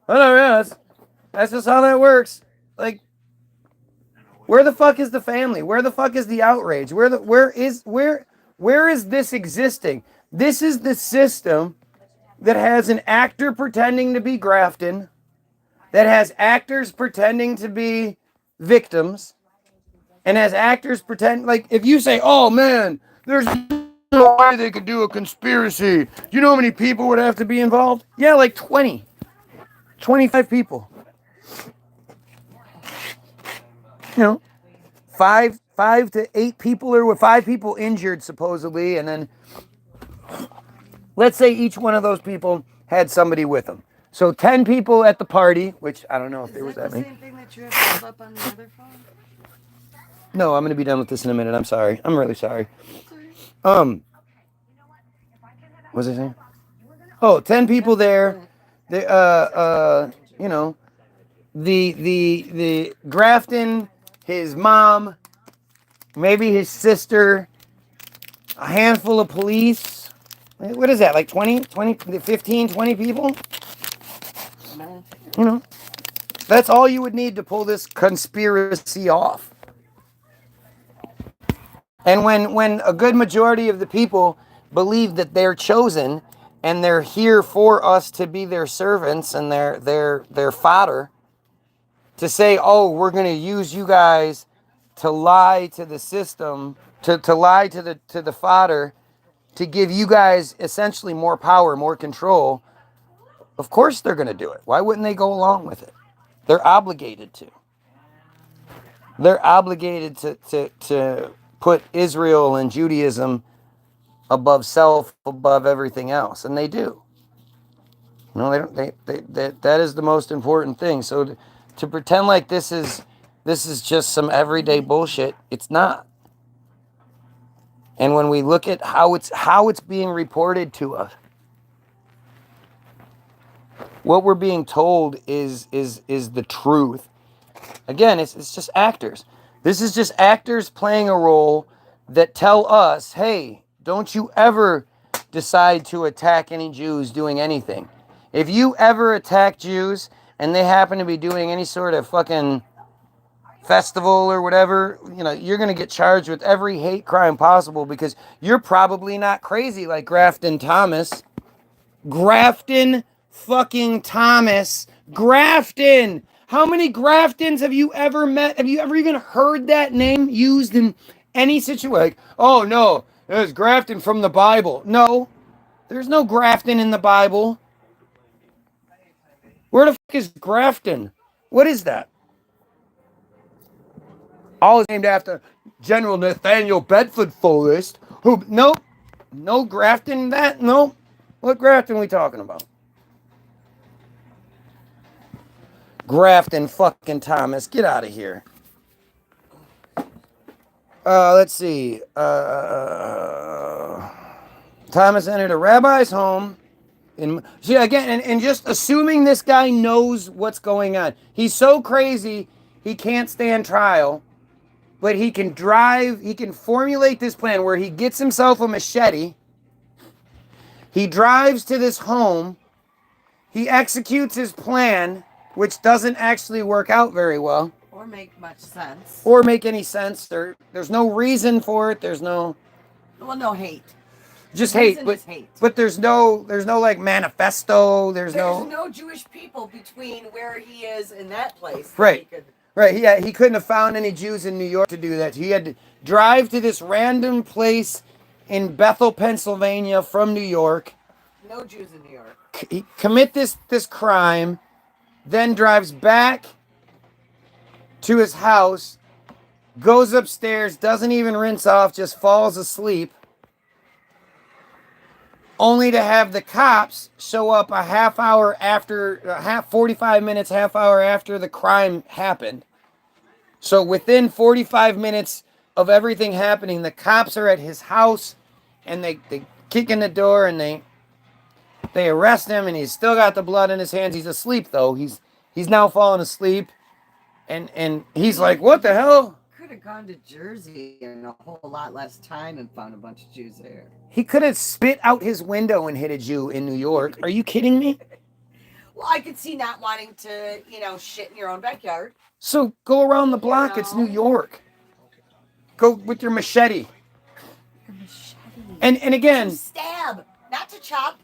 whatever, yeah, that's just how that works. Like, where the fuck is the family? Where the fuck is the outrage? Where is this existing? This is the system that has an actor pretending to be Grafton, that has actors pretending to be victims, and has actors pretend, like, if you say, oh man, there's no way they could do a conspiracy. You know how many people would have to be involved? Yeah, like 20, 25 people. You know, five to eight people, or with 5 people injured supposedly, and then let's say each one of those people had somebody with them. So 10 people at the party, which I don't know if there was that many. Is that the same thing that you have pulled up on the other phone? No, I'm going to be done with this in a minute. I'm sorry. I'm really sorry. What was I saying? Oh, 10 people there. They, you know, the Grafton, his mom, maybe his sister, a handful of police. What is that? Like 20, 15, 20 people? You know, that's all you would need to pull this conspiracy off. And when a good majority of the people believe that they're chosen and they're here for us to be their servants and their fodder, to say, oh, we're going to use you guys to lie to the system, to lie to the fodder, to give you guys essentially more power, more control, of course they're going to do it. Why wouldn't they go along with it? They're obligated to. They're obligated to put Israel and Judaism above self, above everything else, and they do. No, they don't. That is the most important thing. So to pretend like this is just some everyday bullshit, it's not. And when we look at how it's being reported to us, what we're being told is the truth. Again, it's just actors. This is just actors playing a role that tell us, hey, don't you ever decide to attack any Jews doing anything. If you ever attack Jews and they happen to be doing any sort of fucking festival or whatever, you know, you're going to get charged with every hate crime possible because you're probably not crazy like Grafton Thomas. Grafton fucking Thomas. Grafton. How many Graftons have you ever met? Have you ever even heard that name used in any situation? Like, oh no, there's Grafton from the Bible. No, there's no Grafton in the Bible. Where the fuck is Grafton? What is that? All is named after General Nathaniel Bedford Forrest. Who? Nope. No Grafton. That? Nope. What Grafton are we talking about? Grafton fucking Thomas. Get out of here. Let's see. Thomas entered a rabbi's home. See, again, and just assuming this guy knows what's going on. He's so crazy, he can't stand trial. But he can formulate this plan where he gets himself a machete. He drives to this home. He executes his plan, which doesn't actually work out very well. Or make much sense. Or make any sense. There's no reason for it. There's no... Well, no hate. Just hate. But there's no like manifesto. There's no Jewish people between where he is and that place. Right. Right. He couldn't have found any Jews in New York to do that. He had to drive to this random place in Bethel, Pennsylvania from New York. No Jews in New York. Commit this crime, then drives back to his house, goes upstairs, doesn't even rinse off, just falls asleep, only to have the cops show up a half hour after, 45 minutes, half hour after the crime happened. So within 45 minutes of everything happening, the cops are at his house, and they kick in the door, and they arrest him, and he's still got the blood in his hands. He's asleep though. He's now fallen asleep, and he's like, "What the hell?" Could have gone to Jersey in a whole lot less time and found a bunch of Jews there. He could have spit out his window and hit a Jew in New York. Are you kidding me? Well, I could see not wanting to, shit in your own backyard. So go around the block. It's New York. Go with your machete. Your machete. And again, to stab, not to chop.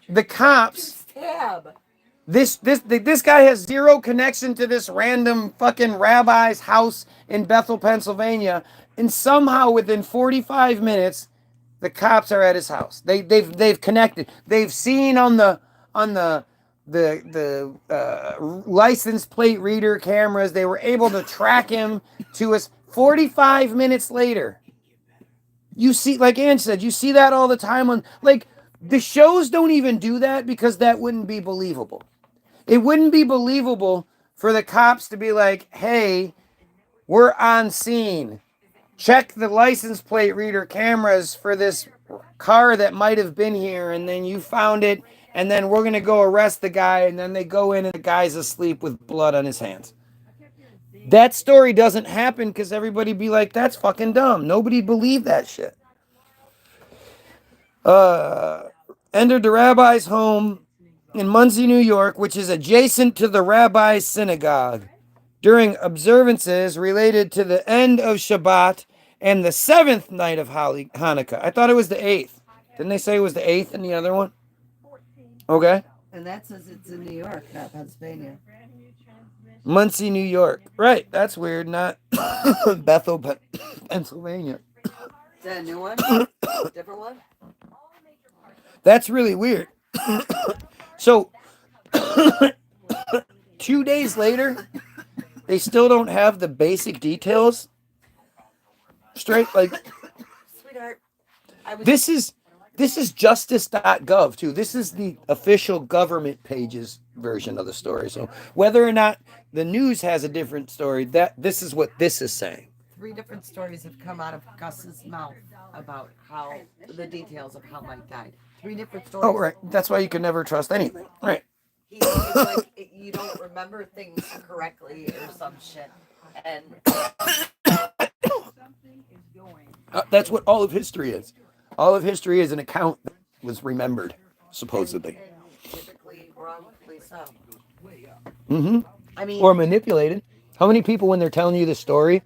The cops. To stab. This guy has zero connection to this random fucking rabbi's house in Bethel, Pennsylvania, and somehow within 45 minutes, the cops are at his house. They've connected. They've seen on the license plate reader cameras. They were able to track him to us 45 minutes later. You see, like Ange said, you see that all the time on, like, the shows don't even do that because that wouldn't be believable. It wouldn't be believable for the cops to be like, "Hey, we're on scene. Check the license plate reader cameras for this car that might have been here, and then you found it, and then we're going to go arrest the guy," and then they go in and the guy's asleep with blood on his hands. That story doesn't happen because everybody be like, "That's fucking dumb." Nobody believed that shit. Entered the rabbi's home in Muncie, New York, which is adjacent to the rabbi's synagogue, during observances related to the end of Shabbat and the 7th night of Hanukkah. I thought it was the 8th. Didn't they say it was the 8th in the other one? Okay. And that says it's in New York, not Pennsylvania. Muncie, New York. Right. That's weird. Not Bethel, Pennsylvania. Is that a new one? Different one? That's really weird. So, 2 days later, they still don't have the basic details straight. Like, sweetheart, this is justice.gov too. This is the official government page's version of the story. So whether or not the news has a different story, this is what this is saying. 3 different stories have come out of Gus's mouth about how the details of how Mike died. 3 different stories. Oh, right. That's why you can never trust anything. Right. It's like you don't remember things correctly or some shit. And that's what all of history is. All of history is an account that was remembered, supposedly. And typically wrongly so. Mm-hmm. I mean, or manipulated. How many people, when they're telling you the story,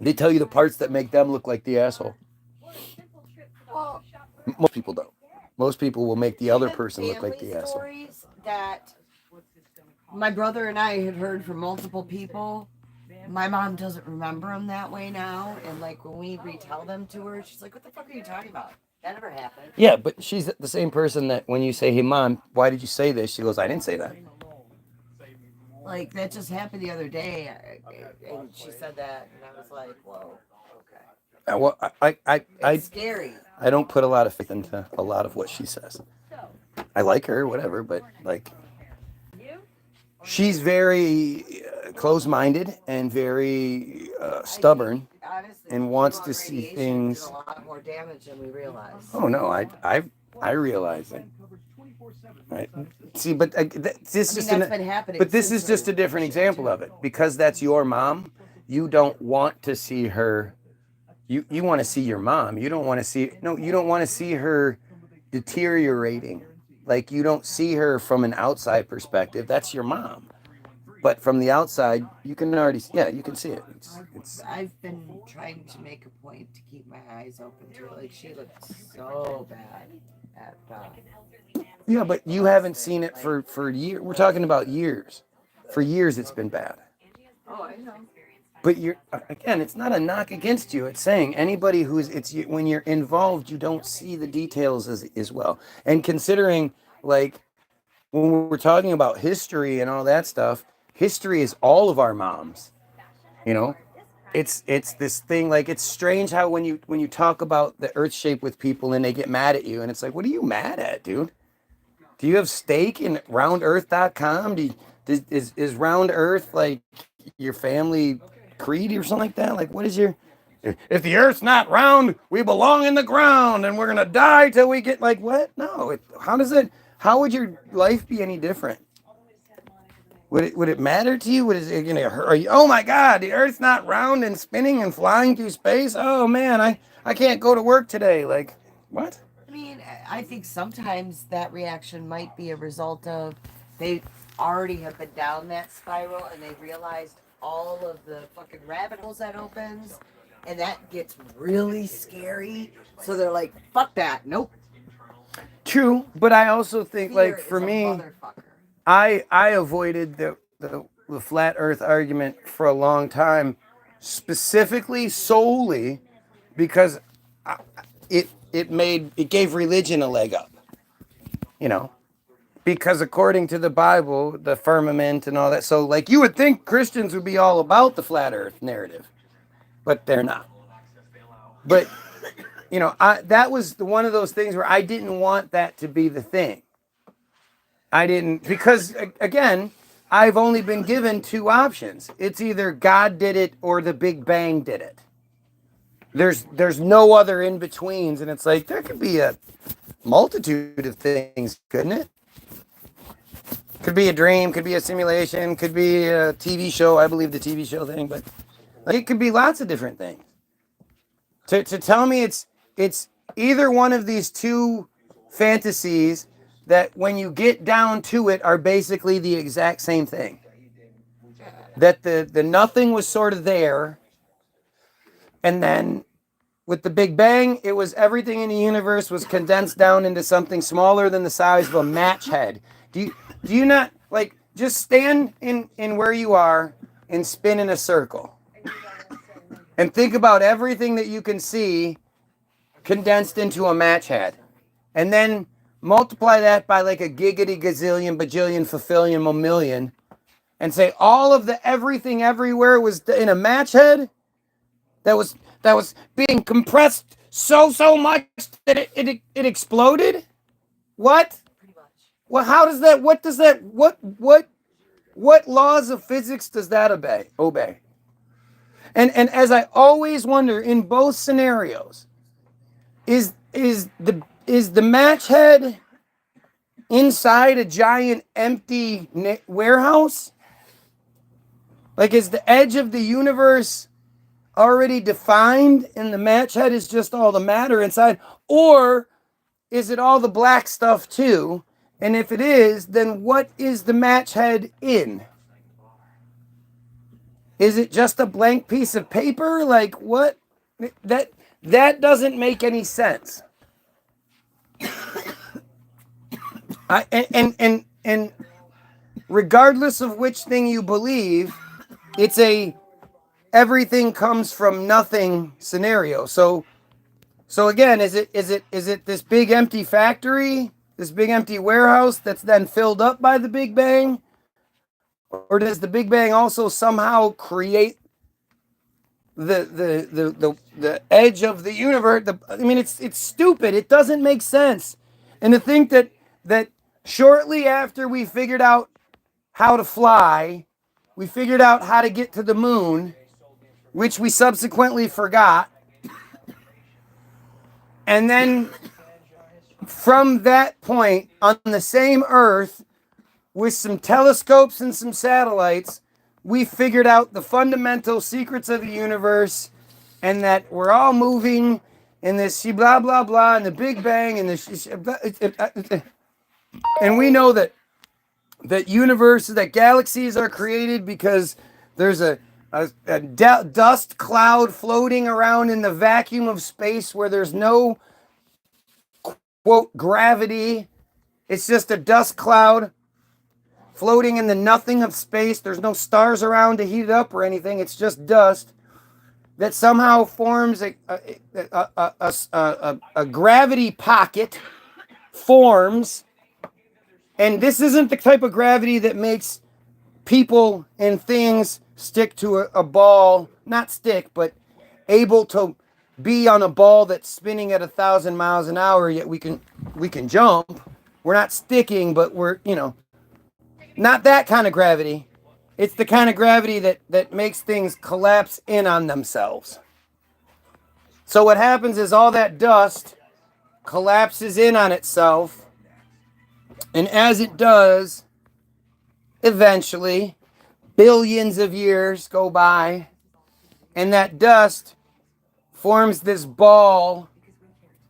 they tell you the parts that make them look like the asshole? Well, most people don't. Most people will make the other person look like the asshole. Stories that my brother and I had heard from multiple people. My mom doesn't remember them that way now, and like when we retell them to her, she's like, "What the fuck are you talking about? That never happened." Yeah, but she's the same person that when you say, "Hey, Mom, why did you say this?" She goes, "I didn't say that." Like that just happened the other day, and she said that, and I was like, "Whoa, okay." Well, It's scary. I don't put a lot of faith into a lot of what she says. I like her, whatever, but like, she's very close-minded and very stubborn, honestly, and wants to see things. A lot more damage than we realize. Oh no, I realize it. Right. See, but this is just a different example of it, because that's your mom. You don't want to see her. You want to see your mom. You don't want to see you don't want to see her deteriorating. Like, you don't see her from an outside perspective. That's your mom. But from the outside, you can already, you can see it. I've been trying to make a point to keep my eyes open to her. Like, she looked so bad at Yeah, but you haven't seen it for years. We're talking about years. For years, it's been bad. Oh, I know. But you're again, it's not a knock against you. It's saying anybody who's it's you, when you're involved, you don't see the details as well. And considering like when we're talking about history and all that stuff, history is all of our moms. You know, it's this thing like it's strange how when you talk about the earth shape with people and they get mad at you and it's like, what are you mad at, dude? Do you have stake in roundearth.com? Is round earth like your family creed or something like that? Like what is your if the earth's not round, we belong in the ground and we're gonna die till we get like what? No, how does it how would your life be any different? Would it matter to you? Would it gonna hurt you? Oh my God, the Earth's not round and spinning and flying through space. Oh man, I can't go to work today. Like what? I mean, I think sometimes that reaction might be a result of they already have been down that spiral and they realized all of the fucking rabbit holes that opens, and that gets really scary. So they're like, "Fuck that, nope." True, but I also think Fear like for is a me, motherfucker. I avoided the flat Earth argument for a long time, specifically solely because it gave religion a leg up, you know, because according to the Bible, the firmament and all that. So like you would think Christians would be all about the flat Earth narrative, but they're not. But you know, that was one of those things where I didn't want that to be the thing. I didn't because again, I've only been given two options. It's either God did it or the Big Bang did it. There's no other in betweens, and it's like there could be a multitude of things, couldn't it? Could be a dream, could be a simulation, could be a TV show. I believe the TV show thing, but like, it could be lots of different things. To tell me it's either one of these two fantasies that when you get down to it are basically the exact same thing. That the nothing was sort of there, and then with the Big Bang, it was everything in the universe was condensed down into something smaller than the size of a match head. Do you not like just stand in where you are and spin in a circle and think about everything that you can see condensed into a match head, and then multiply that by like a giggity gazillion bajillion fulfillion million, and say all of the everything everywhere was in a match head that was being compressed so much that it exploded. What? Pretty much. Well, how does that? What laws of physics does that obey? And as I always wonder in both scenarios, is the match head inside a giant empty warehouse? Like, is the edge of the universe already defined and the match head is just all the matter inside? Or is it all the black stuff too? And if it is, then what is the match head in? Is it just a blank piece of paper? Like what? That doesn't make any sense. And regardless of which thing you believe, it's a everything comes from nothing scenario. So again, is it this big empty factory, this big empty warehouse that's then filled up by the Big Bang? Or does the Big Bang also somehow create the edge of the universe? I mean, it's stupid. It doesn't make sense. And to think that shortly after we figured out how to fly, we figured out how to get to the moon, which we subsequently forgot. And then from that point, on the same Earth, with some telescopes and some satellites, we figured out the fundamental secrets of the universe, and that we're all moving in this blah blah blah and the Big Bang and this, and we know that galaxies are created because there's a dust cloud floating around in the vacuum of space where there's no quote gravity. It's just a dust cloud. floating in the nothing of space. There's no stars around to heat it up or anything. It's just dust that somehow forms a gravity pocket, forms. And this isn't the type of gravity that makes people and things stick to a ball, not stick, but able to be on a ball that's spinning at 1,000 miles an hour, yet we can jump. We're not sticking, but we're, not that kind of gravity. It's the kind of gravity that makes things collapse in on themselves. So what happens is all that dust collapses in on itself, and as it does, eventually, billions of years go by, and that dust forms this ball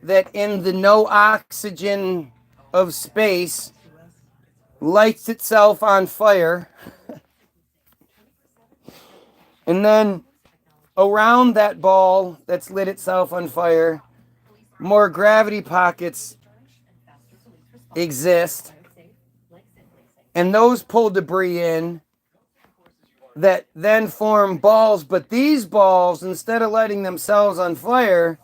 that in the no oxygen of space lights itself on fire. And then around that ball that's lit itself on fire, more gravity pockets exist. And those pull debris in that then form balls. But these balls, instead of lighting themselves on fire,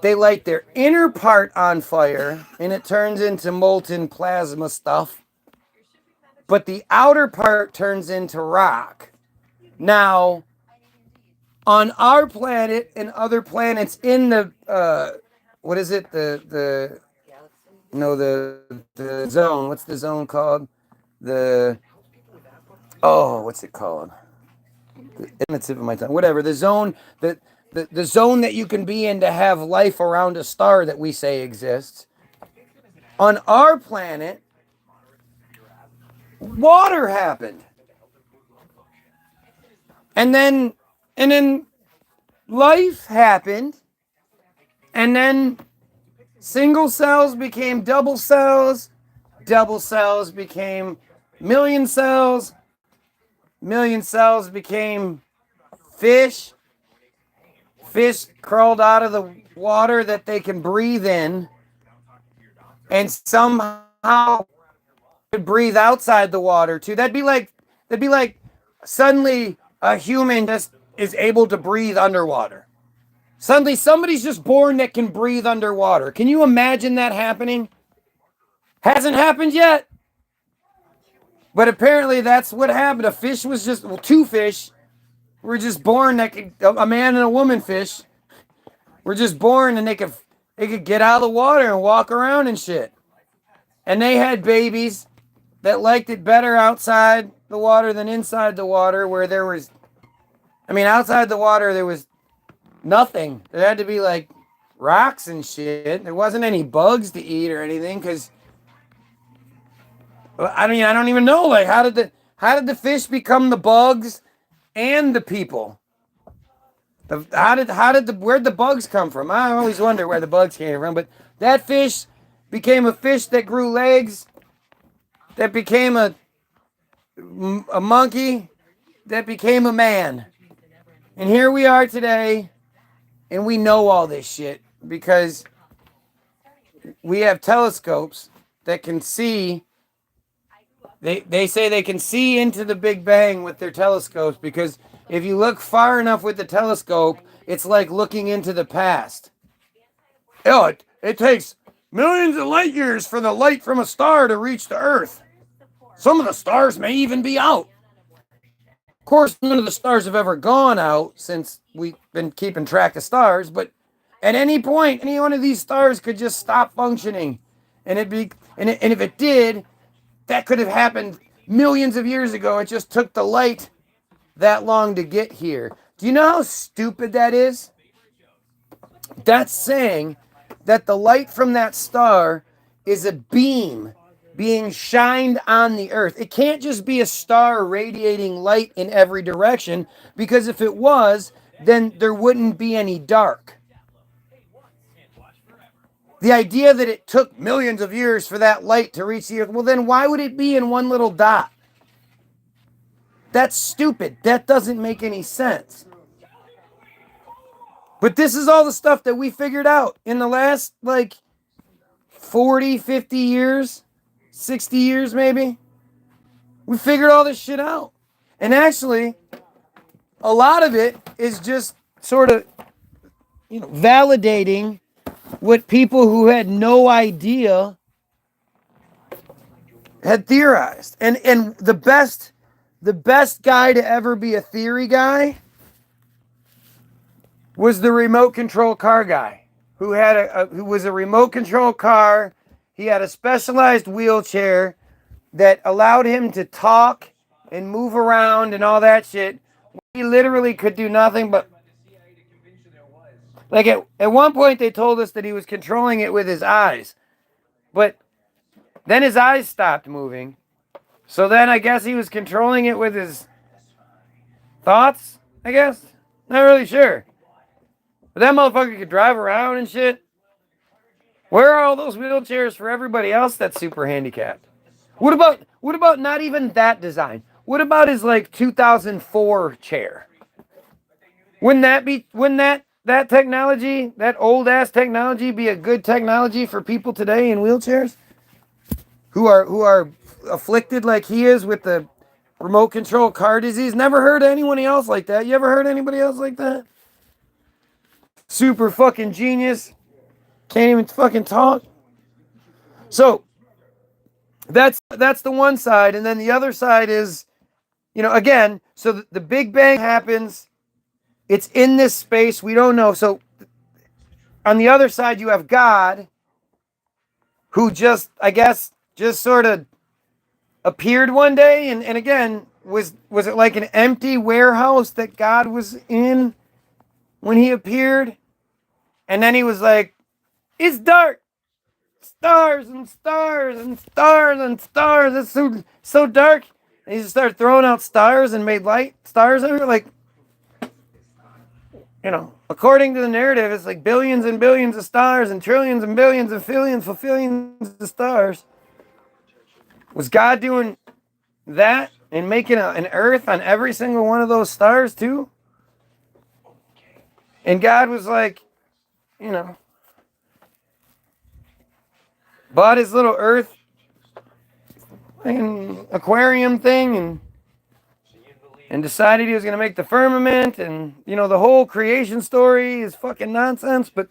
they light their inner part on fire, and it turns into molten plasma stuff. But the outer part turns into rock. Now, on our planet and other planets in the, what is it? The zone. What's the zone called? What's it called? In the tip of my tongue. Whatever. The zone the zone that you can be in to have life around a star that we say exists. On our planet, water happened. And then life happened. And then single cells became double cells. Double cells became million cells. Million cells became fish. Fish crawled out of the water that they can breathe in, and somehow could breathe outside the water too. That'd be like suddenly a human just is able to breathe underwater. Suddenly somebody's just born that can breathe underwater. Can you imagine that happening? Hasn't happened yet. But apparently that's what happened. A fish was just, two fish were just born that could, a man and a woman fish were just born and they could get out of the water and walk around and shit. And they had babies that liked it better outside the water than inside the water, where there was, outside the water there was nothing. There had to be like rocks and shit. There wasn't any bugs to eat or anything, because I don't even know, like, how did the fish become the bugs and the people? Where'd the bugs come from? I always wonder where the bugs came from. But that fish became a fish that grew legs, that became a monkey, that became a man. And here we are today, and we know all this shit because we have telescopes that can see. They say they can see into the Big Bang with their telescopes, because if you look far enough with the telescope, it's like looking into the past. It takes millions of light years for the light from a star to reach the Earth. Some of the stars may even be out. Of course, none of the stars have ever gone out since we've been keeping track of stars, but at any point, any one of these stars could just stop functioning. And if it did, that could have happened millions of years ago. It just took the light that long to get here. Do you know how stupid that is? That's saying that the light from that star is a beam being shined on the Earth. It can't just be a star radiating light in every direction, because if it was, then there wouldn't be any dark. The idea that it took millions of years for that light to reach the Earth, well, then why would it be in one little dot? That's stupid. That doesn't make any sense. But this is all the stuff that we figured out in the last, 40, 50 years, 60 years maybe. We figured all this shit out. And actually, a lot of it is just sort of, validating what people who had no idea had theorized. And the best guy to ever be a theory guy was the remote control car guy who was a remote control car. He had a specialized wheelchair that allowed him to talk and move around and all that shit. He literally could do nothing but, like, at one point they told us that he was controlling it with his eyes, but then his eyes stopped moving. So then I guess he was controlling it with his thoughts, I guess. Not really sure. But that motherfucker could drive around and shit. Where are all those wheelchairs for everybody else that's super handicapped? What about not even that design? What about his, like, 2004 chair? Wouldn't that technology, that old ass technology, be a good technology for people today in wheelchairs? Who are afflicted like he is with the remote control car disease? Never heard of anyone else like that. You ever heard of anybody else like that? Super fucking genius. Can't even fucking talk. So that's the one side. And then the other side is, again, so the Big Bang happens. It's in this space. We don't know. So on the other side, you have God, who just sort of appeared one day. And again, was it like an empty warehouse that God was in when he appeared? And then he was like, it's dark. Stars and stars and stars and stars. It's so dark. And he just started throwing out stars and made light stars everywhere. Like, according to the narrative, it's like billions and billions of stars and trillions and billions and billions of stars. Was God doing that and making an earth on every single one of those stars too? And God was like, bought his little earth aquarium thing and decided he was going to make the firmament, and the whole creation story is fucking nonsense. But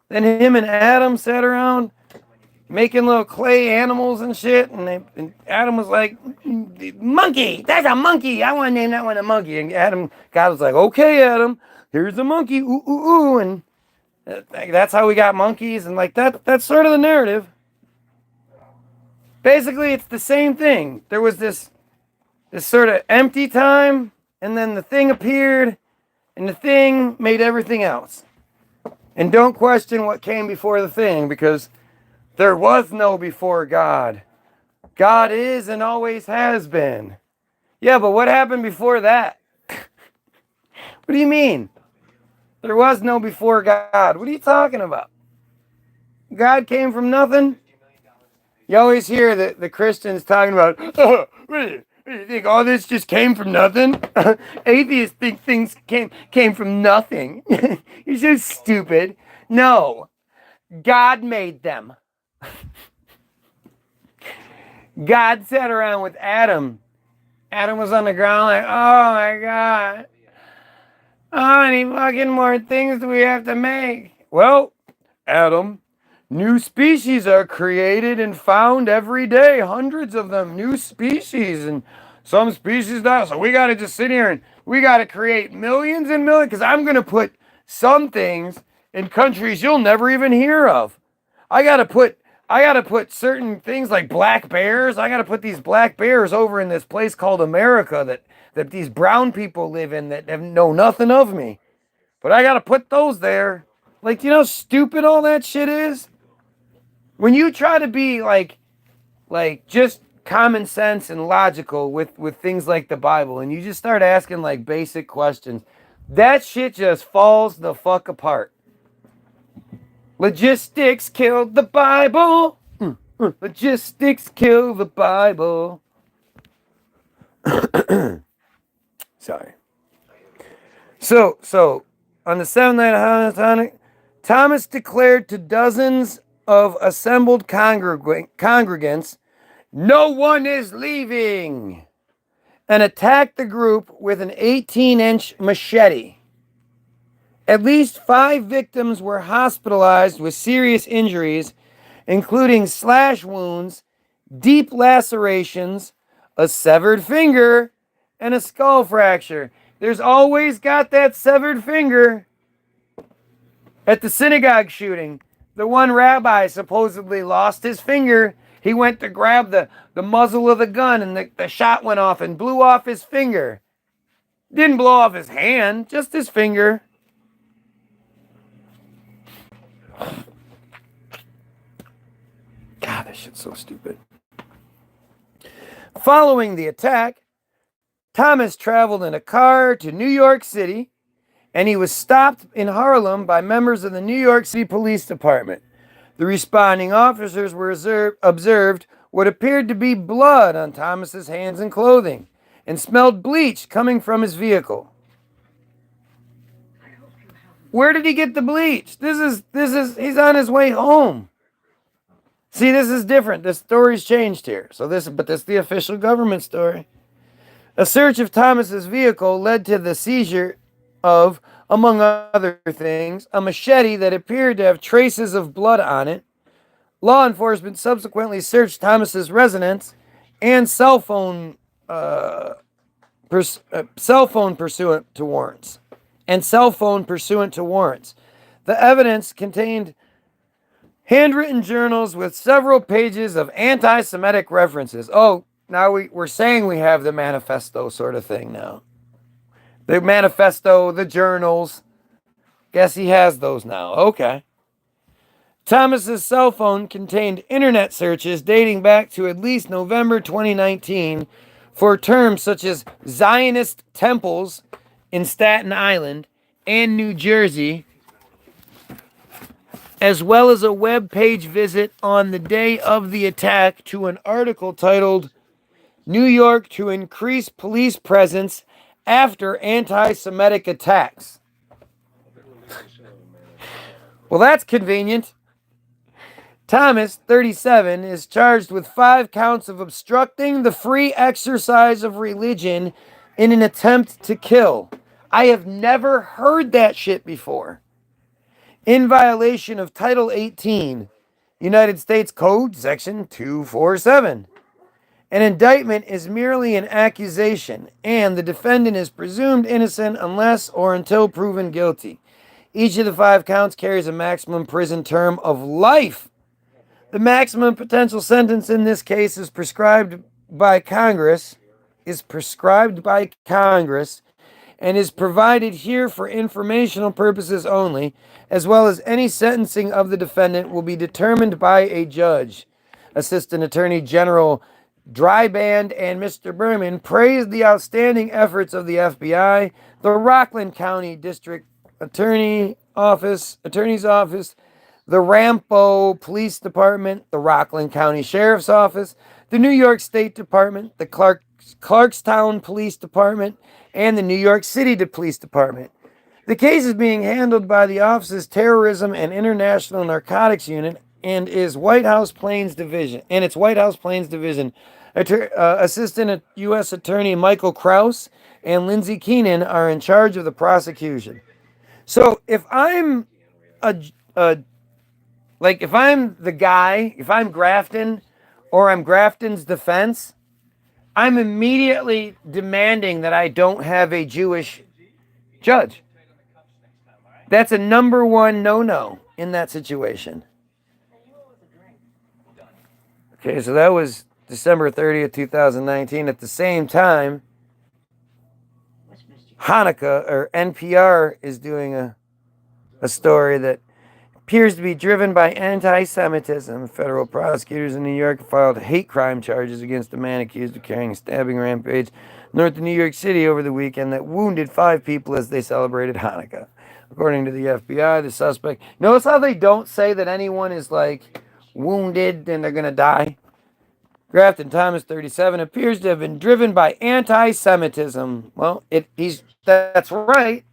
then him and Adam sat around making little clay animals and shit, and Adam was like, monkey, that's a monkey, I want to name that one a monkey. And God was like, okay, Adam, here's a monkey, ooh, ooh, ooh. And that's how we got monkeys. And like that's sort of the narrative. Basically, it's the same thing. There was this sort of empty time, and then the thing appeared, and the thing made everything else. And don't question what came before the thing, because there was no before God. God is and always has been. Yeah, but what happened before that? What do you mean? There was no before God. What are you talking about? God came from nothing? You always hear the Christians talking about, what do you think all this just came from nothing? Atheists think things came from nothing. You're so stupid. No, God made them. God sat around with Adam. Adam was on the ground like, oh my God. How many fucking more things do we have to make? Well, Adam, new species are created and found every day. Hundreds of them, new species. And some species die. So we got to just sit here and we got to create millions and millions. Because I'm going to put some things in countries you'll never even hear of. I got to put certain things like black bears. I got to put these black bears over in this place called America that these brown people live in that know nothing of me. But I got to put those there. Like, you know how stupid all that shit is? When you try to be like just common sense and logical with things like the Bible, and you just start asking like basic questions, that shit just falls the fuck apart. Logistics killed the Bible. Logistics kill the Bible. Sorry. So on the seventh night of Hanukkah, Thomas declared to dozens of assembled congregants, no one is leaving. and attacked the group with an 18-inch machete. At least 5 victims were hospitalized with serious injuries, including slash wounds, deep lacerations, a severed finger, and a skull fracture. There's always got that severed finger. At the synagogue shooting, the one rabbi supposedly lost his finger. He went to grab the muzzle of the gun, and the shot went off and blew off his finger. Didn't blow off his hand, just his finger. God, this shit's so stupid. Following the attack, Thomas traveled in a car to New York City, and he was stopped in Harlem by members of the New York City Police Department. The responding officers were observed what appeared to be blood on Thomas's hands and clothing, and smelled bleach coming from his vehicle. Where did he get the bleach? He's on his way home. See, this is different. The story's changed here. But this is the official government story. A search of Thomas's vehicle led to the seizure of, among other things, a machete that appeared to have traces of blood on it. Law enforcement subsequently searched Thomas's residence and cell phone pursuant to warrants. The evidence contained handwritten journals with several pages of anti-Semitic references. Oh, now we're saying we have the manifesto sort of thing now. The manifesto, the journals. Guess he has those now. Okay. Thomas's cell phone contained internet searches dating back to at least November 2019 for terms such as Zionist temples in Staten Island and New Jersey, as well as a web page visit on the day of the attack to an article titled New York to Increase Police Presence After Anti-Semitic Attacks. Well, that's convenient. Thomas, 37, is charged with 5 counts of obstructing the free exercise of religion in an attempt to kill. I have never heard that shit before. In violation of Title 18, United States Code, Section 247. An indictment is merely an accusation, and the defendant is presumed innocent unless or until proven guilty. Each of the 5 counts carries a maximum prison term of life. The maximum potential sentence in this case is prescribed by Congress, and is provided here for informational purposes only, as well as any sentencing of the defendant will be determined by a judge. Assistant Attorney General Dryband and Mr. Berman praised the outstanding efforts of the FBI, the Rockland County District Attorney's Office, the Rampo Police Department, the Rockland County Sheriff's Office, the New York State Department, the Clarkstown Police Department, and the New York City Police Department. The case is being handled by the office's Terrorism and International Narcotics Unit and its White House Plains Division. Assistant U.S. Attorney Michael Krause and Lindsey Keenan are in charge of the prosecution. So if I'm if I'm the guy, if I'm Grafton, or I'm Grafton's defense, I'm immediately demanding that I don't have a Jewish judge. That's a number one no-no in that situation. Okay, so that was December 30th, 2019. At the same time, Hanukkah, or NPR, is doing a story that appears to be driven by anti-Semitism. Federal prosecutors in New York filed hate crime charges against a man accused of carrying a stabbing rampage north of New York City over the weekend that wounded 5 people as they celebrated Hanukkah. According to the FBI, the suspect... Notice how they don't say that anyone is, wounded and they're going to die? Grafton Thomas, 37, appears to have been driven by anti-Semitism. Well, that's right.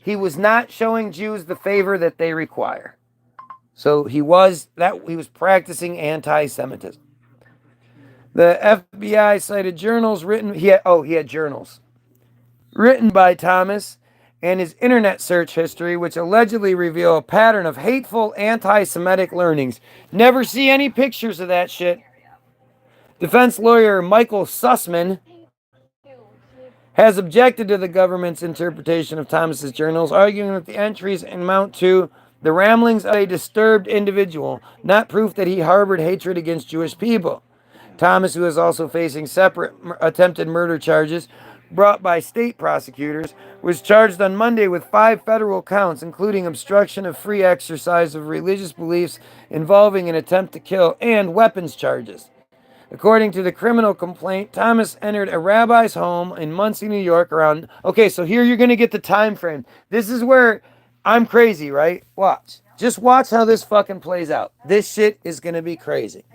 He was not showing Jews the favor that they require. So he was practicing anti-Semitism. The FBI cited journals he had journals written by Thomas and his internet search history, which allegedly reveal a pattern of hateful anti-Semitic learnings. Never see any pictures of that shit. Defense lawyer Michael Sussman has objected to the government's interpretation of Thomas's journals, arguing that the entries amount to the ramblings of a disturbed individual, not proof that he harbored hatred against Jewish people. Thomas, who is also facing separate attempted murder charges brought by state prosecutors, was charged on Monday with 5 federal counts, including obstruction of free exercise of religious beliefs involving an attempt to kill and weapons charges. According to the criminal complaint, Thomas entered a rabbi's home in Muncie, New York around... Okay, so here you're going to get the time frame. This is where I'm crazy, right? Watch. Just watch how this fucking plays out. This shit is going to be crazy.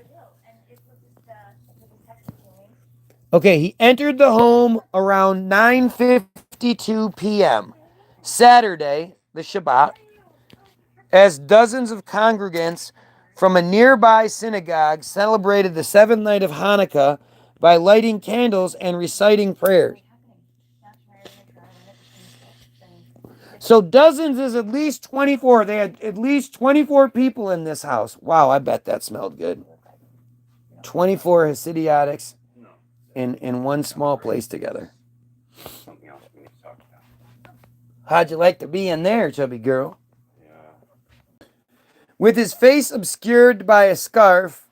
Okay, he entered the home around 9:52 p.m. Saturday, the Shabbat, as dozens of congregants from a nearby synagogue celebrated the 7th night of Hanukkah by lighting candles and reciting prayers. So dozens is at least 24. They had at least 24 people in this house. Wow, I bet that smelled good. 24 Hasidiatics in one small place together. How'd you like to be in there, chubby girl? With his face obscured by a scarf.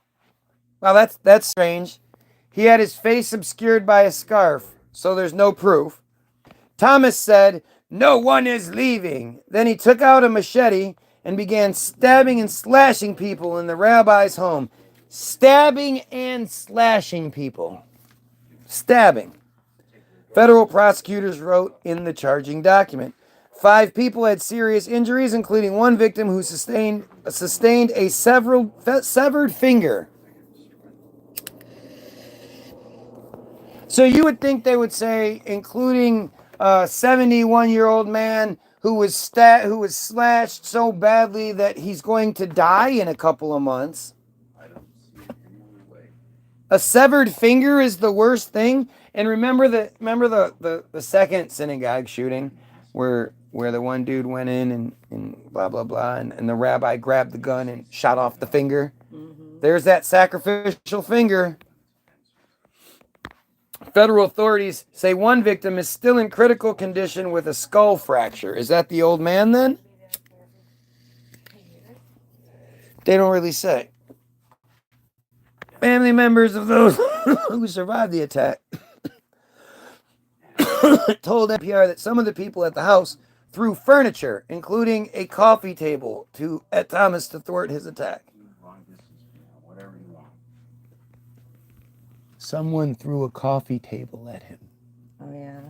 Well, that's strange. He had his face obscured by a scarf, so there's no proof. Thomas said, "No one is leaving." Then he took out a machete and began stabbing and slashing people in the rabbi's home. Stabbing and slashing people. Stabbing. Federal prosecutors wrote in the charging document. 5 people had serious injuries, including one victim who sustained a severed finger. So you would think they would say, including a 71-year-old man who was slashed so badly that he's going to die in a couple of months. A severed finger is the worst thing. And remember the second synagogue shooting where the one dude went in and blah, blah, blah, and the rabbi grabbed the gun and shot off the finger? Mm-hmm. There's that sacrificial finger. Federal authorities say one victim is still in critical condition with a skull fracture. Is that the old man then? They don't really say. Family members of those who survived the attack told NPR that some of the people at the house threw furniture, including a coffee table, at Thomas to thwart his attack. Someone threw a coffee table at him. Oh, yeah.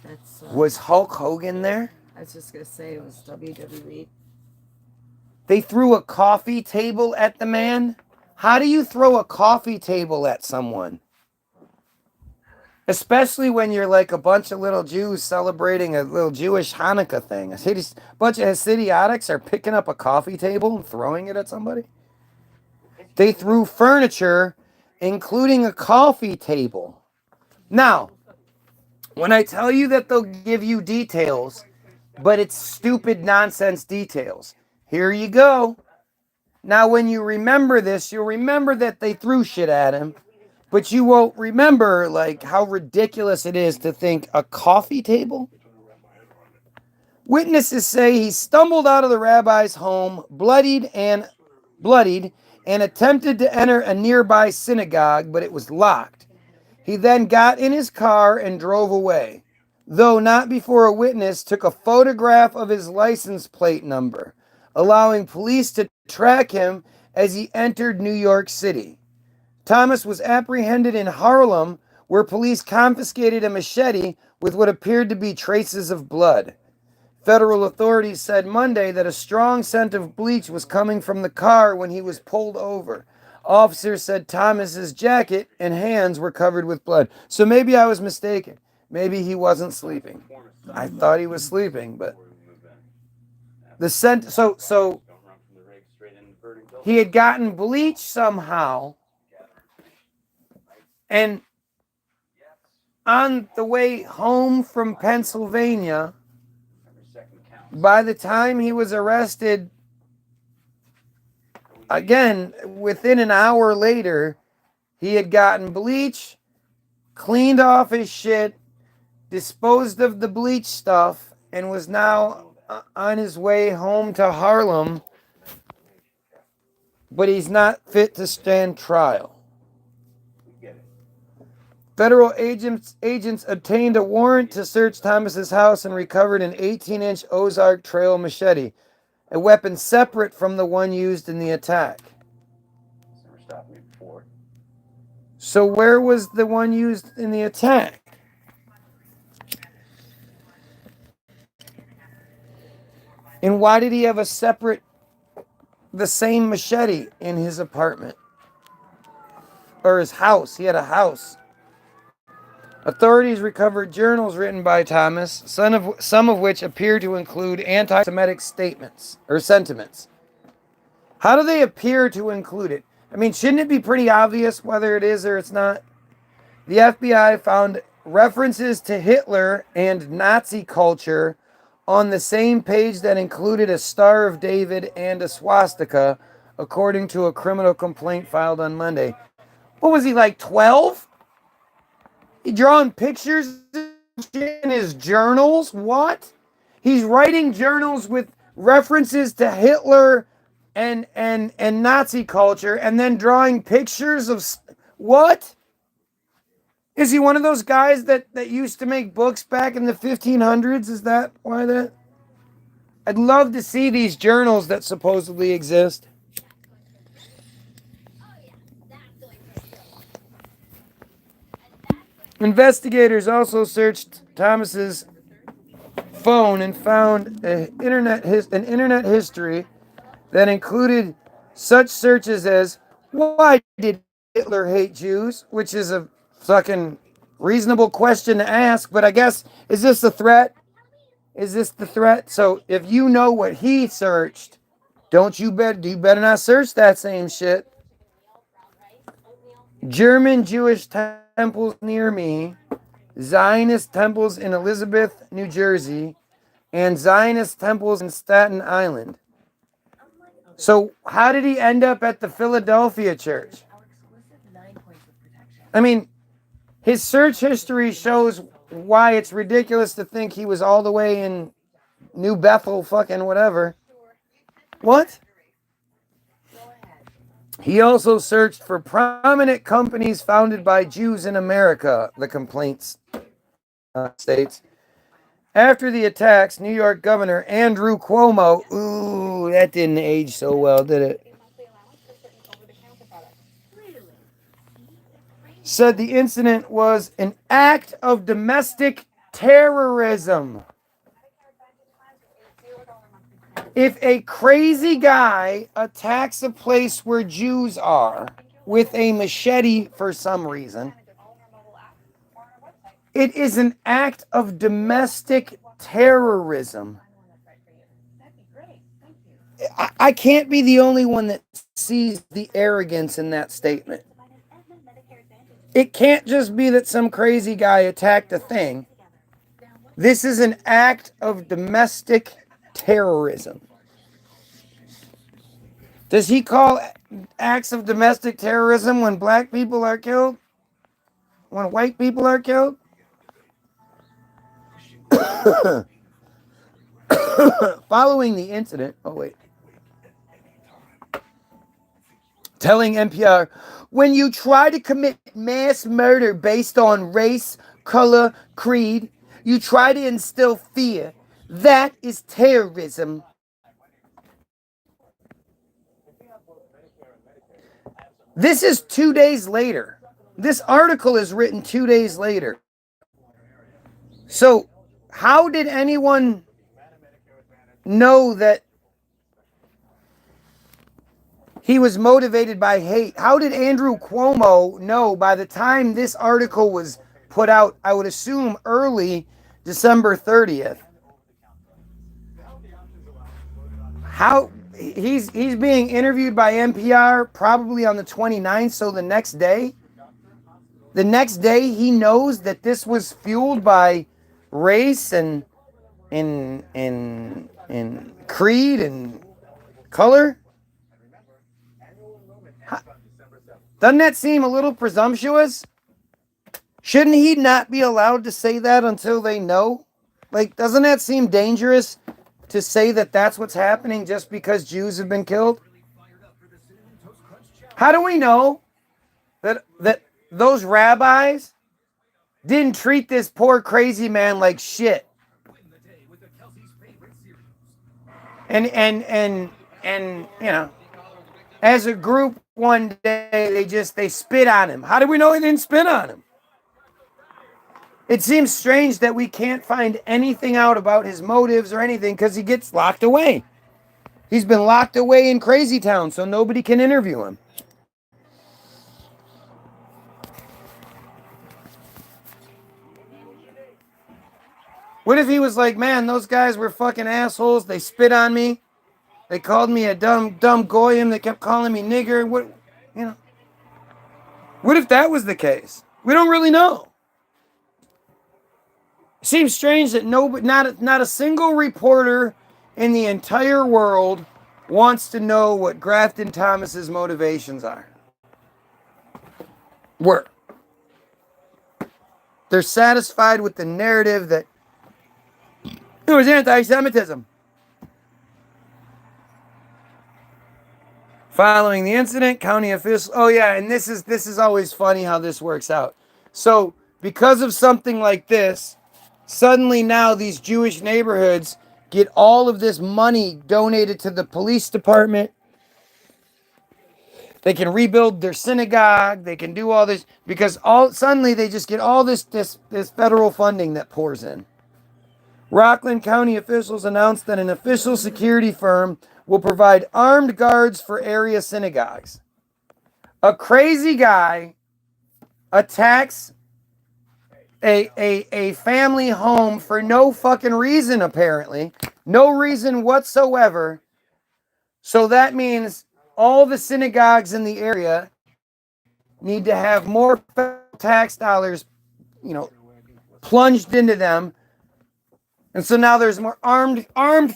That's, was Hulk Hogan there? I was just going to say it was WWE. They threw a coffee table at the man? How do you throw a coffee table at someone? Especially when you're like a bunch of little Jews celebrating a little Jewish Hanukkah thing. A bunch of Hasidiatics are picking up a coffee table and throwing it at somebody? They threw furniture, including a coffee table. Now, when I tell you that they'll give you details, but it's stupid nonsense details, here you go. Now, when you remember this, you'll remember that they threw shit at him, but you won't remember like how ridiculous it is to think a coffee table. Witnesses say he stumbled out of the rabbi's home, bloodied and attempted to enter a nearby synagogue, but it was locked. He then got in his car and drove away, though not before a witness took a photograph of his license plate number, allowing police to track him as he entered New York City. Thomas was apprehended in Harlem, where police confiscated a machete with what appeared to be traces of blood. Federal authorities said Monday that a strong scent of bleach was coming from the car when he was pulled over. Officers said Thomas's jacket and hands were covered with blood. So maybe I was mistaken. Maybe he wasn't sleeping. I thought he was sleeping, but the scent. So he had gotten bleached somehow, and on the way home from Pennsylvania, by the time he was arrested, again, within an hour later, he had gotten bleach, cleaned off his shit, disposed of the bleach stuff, and was now on his way home to Harlem, but he's not fit to stand trial. Federal agents obtained a warrant to search Thomas's house and recovered an 18-inch Ozark Trail machete, a weapon separate from the one used in the attack. So where was the one used in the attack? And why did he have the same machete in his apartment? Or his house? He had a house. Authorities recovered journals written by Thomas, some of which appear to include anti-Semitic statements or sentiments. How do they appear to include it? I mean, shouldn't it be pretty obvious whether it is or it's not? The FBI found references to Hitler and Nazi culture on the same page that included a Star of David and a swastika, according to a criminal complaint filed on Monday. What was he, like 12? He drawing pictures in his journals? What? He's writing journals with references to Hitler and Nazi culture, and then drawing pictures of what? Is he one of those guys that used to make books back in the 1500s? Is that why that? I'd love to see these journals that supposedly exist. Investigators also searched Thomas's phone and found an internet history that included such searches as "Why did Hitler hate Jews?" which is a fucking reasonable question to ask, but I guess, is this a threat? Is this the threat? So if you know what he searched, you better not search that same shit. German Jewish temples near me, Zionist temples in Elizabeth, New Jersey, and Zionist temples in Staten Island. So how did he end up at the Philadelphia church? I mean, his search history shows why it's ridiculous to think he was all the way in New Bethel, fucking whatever. What? He also searched for prominent companies founded by Jews in America, the complaints states. After the attacks, New York Governor Andrew Cuomo, ooh, that didn't age so well, did it? Said the incident was an act of domestic terrorism. If a crazy guy attacks a place where Jews are with a machete for some reason, it is an act of domestic terrorism. I can't be the only one that sees the arrogance in that statement. It can't just be that some crazy guy attacked a thing. This is an act of domestic terrorism. Does he call acts of domestic terrorism when black people are killed? When white people are killed? Following the incident, telling NPR, when you try to commit mass murder based on race, color, creed, you try to instill fear. That is terrorism. This is 2 days later. This article is written 2 days later. So, how did anyone know that he was motivated by hate? How did Andrew Cuomo know by the time this article was put out, I would assume early December 30th? How he's being interviewed by NPR probably on the 29th, so the next day he knows that this was fueled by race and creed and color. Doesn't that seem a little presumptuous? Shouldn't he not be allowed to say that until they know? Like, doesn't that seem dangerous to say that that's what's happening just because Jews have been killed? How do we know that those rabbis didn't treat this poor crazy man like shit? And you know, as a group one day they spit on him. How do we know he didn't spit on him? It seems strange that we can't find anything out about his motives or anything because he gets locked away. He's been locked away in Crazy Town, so nobody can interview him. What if he was like, man, those guys were fucking assholes. They spit on me. They called me a dumb goyim. They kept calling me nigger. What, you know? What if that was the case? We don't really know. It seems strange that not a single reporter in the entire world wants to know what Grafton Thomas's motivations are. They're satisfied with the narrative that it was anti-Semitism. Following the incident, county officials. Oh yeah, and this is always funny how this works out. So because of something like this, suddenly now these Jewish neighborhoods get all of this money donated to the police department. They can rebuild their synagogue. They can do all this because suddenly they just get all this federal funding that pours in. Rockland County officials announced that an official security firm will provide armed guards for area synagogues. A crazy guy attacks a family home for no fucking reason, apparently. No reason whatsoever. So that means all the synagogues in the area need to have more tax dollars, plunged into them. And so now there's more armed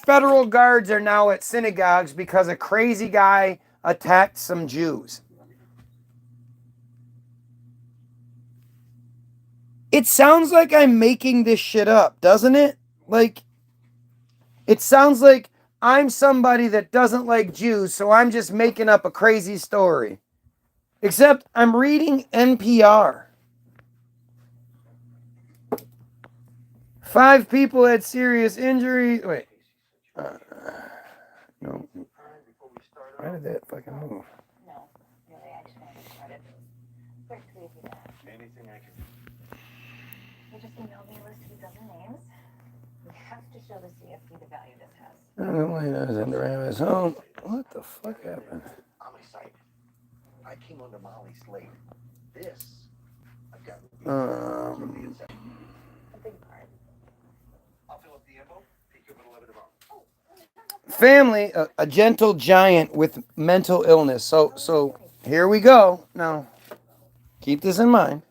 federal guards are now at synagogues because a crazy guy attacked some Jews. It sounds like I'm making this shit up, doesn't it? Like, it sounds like I'm somebody that doesn't like Jews, so I'm just making up a crazy story. Except I'm reading NPR. 5 people had serious injuries. Wait. No. Why did that fucking move? No, really, actually, I regret it. Very sweet of you to anything I can do. You just emailed me a list of a dozen names. We have to show the CFP the value this has. I don't know why that was under his home. What the fuck happened? I'm excited. I came under Molly's slate. This, I've got. A big part. I'll fill up the info. Take you up at 11 tomorrow. Family, a gentle giant with mental illness. So here we go. Now, keep this in mind.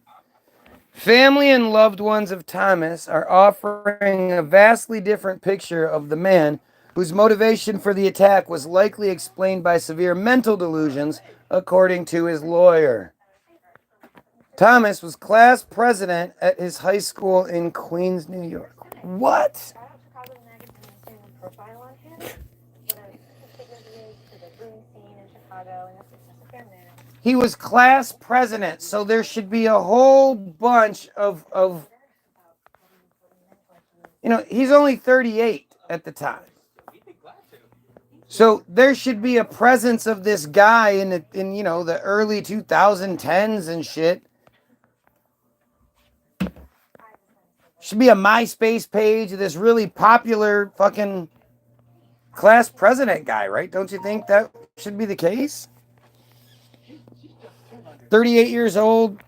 Family and loved ones of Thomas are offering a vastly different picture of the man whose motivation for the attack was likely explained by severe mental delusions, according to his lawyer. Thomas was class president at his high school in Queens, New York. What? He was class president, so there should be a whole bunch of he's only 38 at the time. So there should be a presence of this guy in the early 2010s and shit. Should be a MySpace page of this really popular fucking class president guy, right? Don't you think that should be the case? 38 years old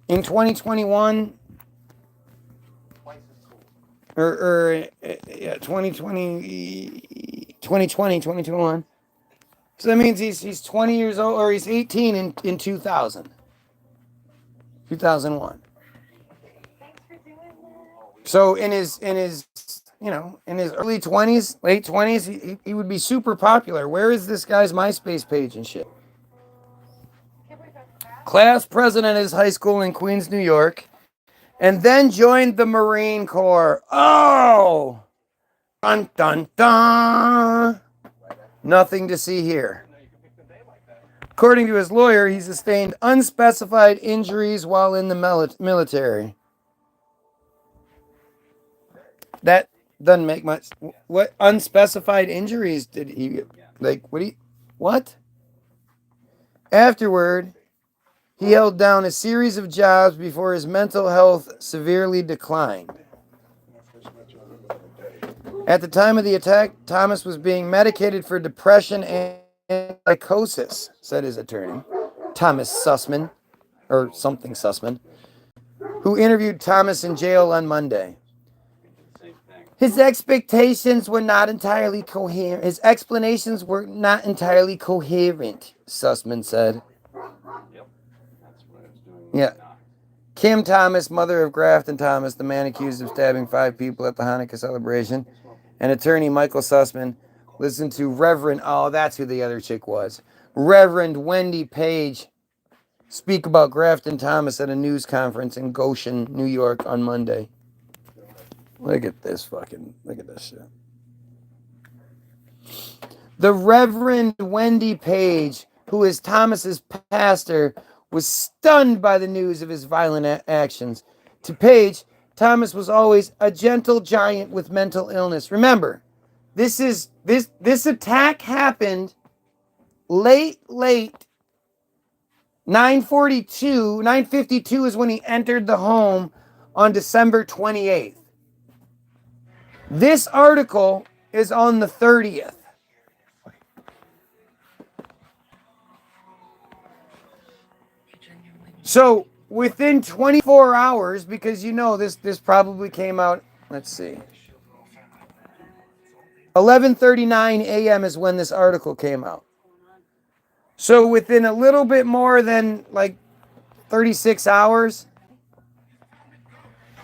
in 2021 or 2022. 2020, 2021. So that means he's 20 years old, or he's 18 in 2000. 2001. So in his in his early 20s, late 20s, he would be super popular. Where is this guy's MySpace page and shit? Class president of his high school in Queens, New York, and then joined the Marine Corps. Oh! Dun dun dun! Nothing to see here. According to his lawyer, he sustained unspecified injuries while in the military. That doesn't make much. What unspecified injuries did he like? What? Afterward, he held down a series of jobs before his mental health severely declined. At the time of the attack, Thomas was being medicated for depression and psychosis, said his attorney, Thomas Sussman, or something Sussman, who interviewed Thomas in jail on Monday. His expectations were not entirely coherent. His explanations were not entirely coherent, Sussman said. Yeah. Kim Thomas, mother of Grafton Thomas, the man accused of stabbing 5 people at the Hanukkah celebration, and attorney Michael Sussman, listened to Reverend, oh, that's who the other chick was, Reverend Wendy Page speak about Grafton Thomas at a news conference in Goshen, New York on Monday. Look at this shit. The Reverend Wendy Page, who is Thomas's pastor, was stunned by the news of his violent actions. To Page, Thomas was always a gentle giant with mental illness. Remember, this attack happened late 9:52 is when he entered the home on December 28th. This article is on the 30th. So within 24 hours, because this probably came out, let's see, 11:39 a.m. is when this article came out. So within a little bit more than 36 hours,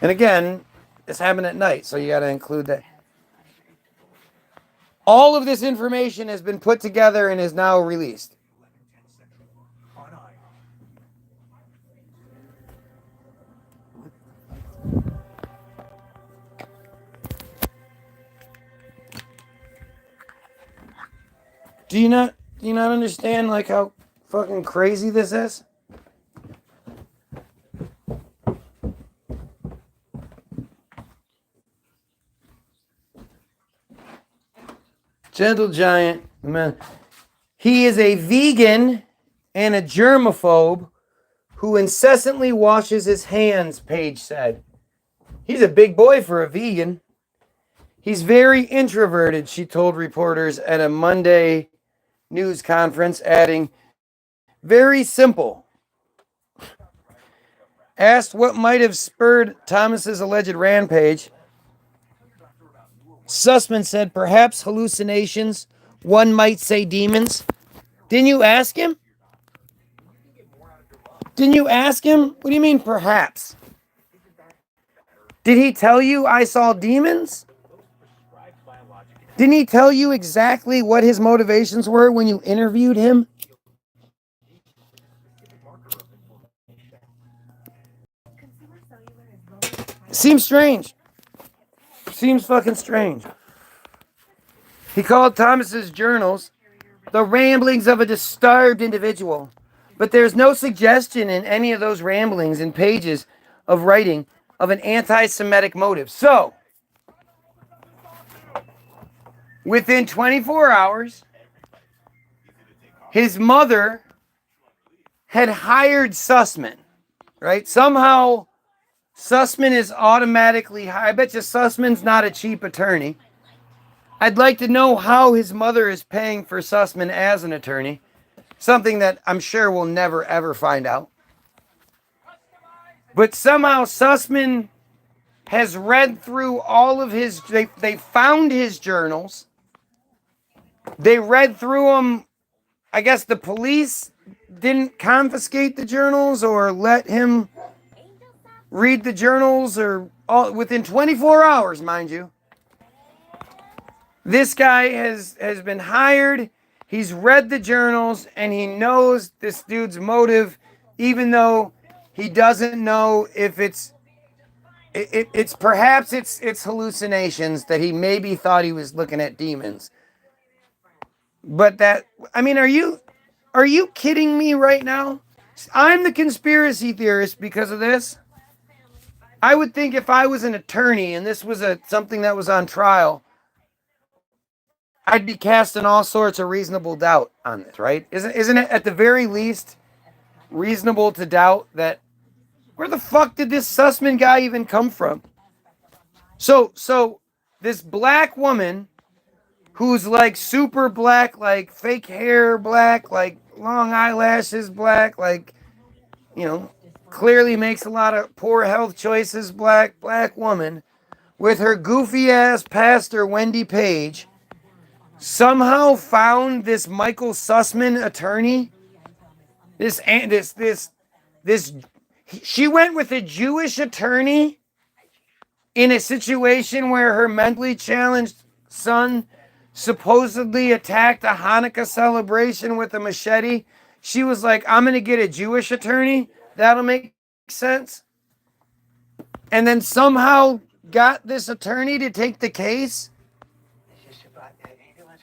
and again, this happened at night, so you got to include that. All of this information has been put together and is now released. Do you not understand how fucking crazy this is? Gentle giant, man. He is a vegan and a germaphobe who incessantly washes his hands, Page said. He's a big boy for a vegan. He's very introverted, she told reporters at a Monday news conference, adding, very simple. Asked what might have spurred Thomas's alleged rampage, Sussman said perhaps hallucinations, one might say demons. Didn't you ask him? What do you mean perhaps? Did he tell you I saw demons? Didn't he tell you exactly what his motivations were when you interviewed him? Seems strange. Seems fucking strange. He called Thomas's journals the ramblings of a disturbed individual, but there's no suggestion in any of those ramblings and pages of writing of an anti-Semitic motive. So, within 24 hours, his mother had hired Sussman, right? Somehow, Sussman is automatically hired. I bet you Sussman's not a cheap attorney. I'd like to know how his mother is paying for Sussman as an attorney. Something that I'm sure we'll never, ever find out. But somehow Sussman has read through all of his... They found his journals. They read through them. I guess the police didn't confiscate the journals or let him read the journals or all within 24 hours, mind you. This guy has been hired. He's read the journals and he knows this dude's motive, even though he doesn't know if it's perhaps it's hallucinations that he maybe thought he was looking at demons. But that, I mean, are you kidding me right now? I'm the conspiracy theorist because of this. I would think if I was an attorney and this was something that was on trial, I'd be casting all sorts of reasonable doubt on this, right? Isn't it at the very least reasonable to doubt that where the fuck did this Sussman guy even come from? So this black woman who's like super black, like fake hair black, like long eyelashes black, like, you know, clearly makes a lot of poor health choices, black woman, with her goofy ass pastor Wendy Page, somehow found this Michael Sussman attorney. She went with a Jewish attorney in a situation where her mentally challenged son supposedly attacked a Hanukkah celebration with a machete. She was like, I'm going to get a Jewish attorney. That'll make sense. And then somehow got this attorney to take the case.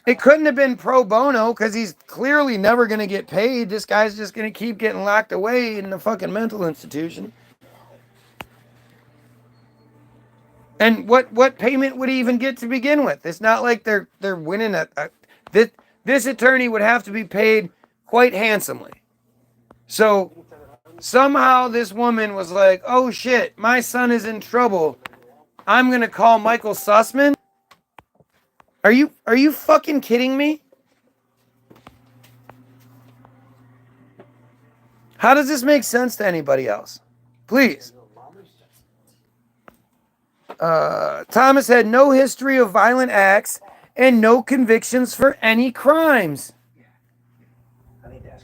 It couldn't have been pro bono because he's clearly never going to get paid. This guy's just going to keep getting locked away in a fucking mental institution. And what payment would he even get to begin with? It's not like they're winning this attorney would have to be paid quite handsomely. So somehow this woman was like, oh shit, my son is in trouble. I'm going to call Michael Sussman. Are you fucking kidding me? How does this make sense to anybody else? Please. Thomas had no history of violent acts and no convictions for any crimes.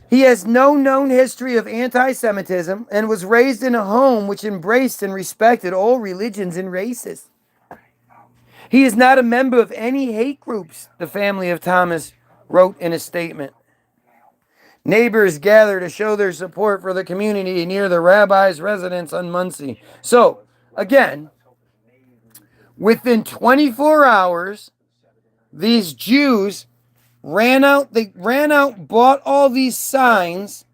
He has no known history of anti-Semitism and was raised in a home which embraced and respected all religions and races. He is not a member of any hate groups, the family of Thomas wrote in a statement. Neighbors gather to show their support for the community near the rabbi's residence on Muncie. So, again, within 24 hours, these Jews ran out, bought all these signs,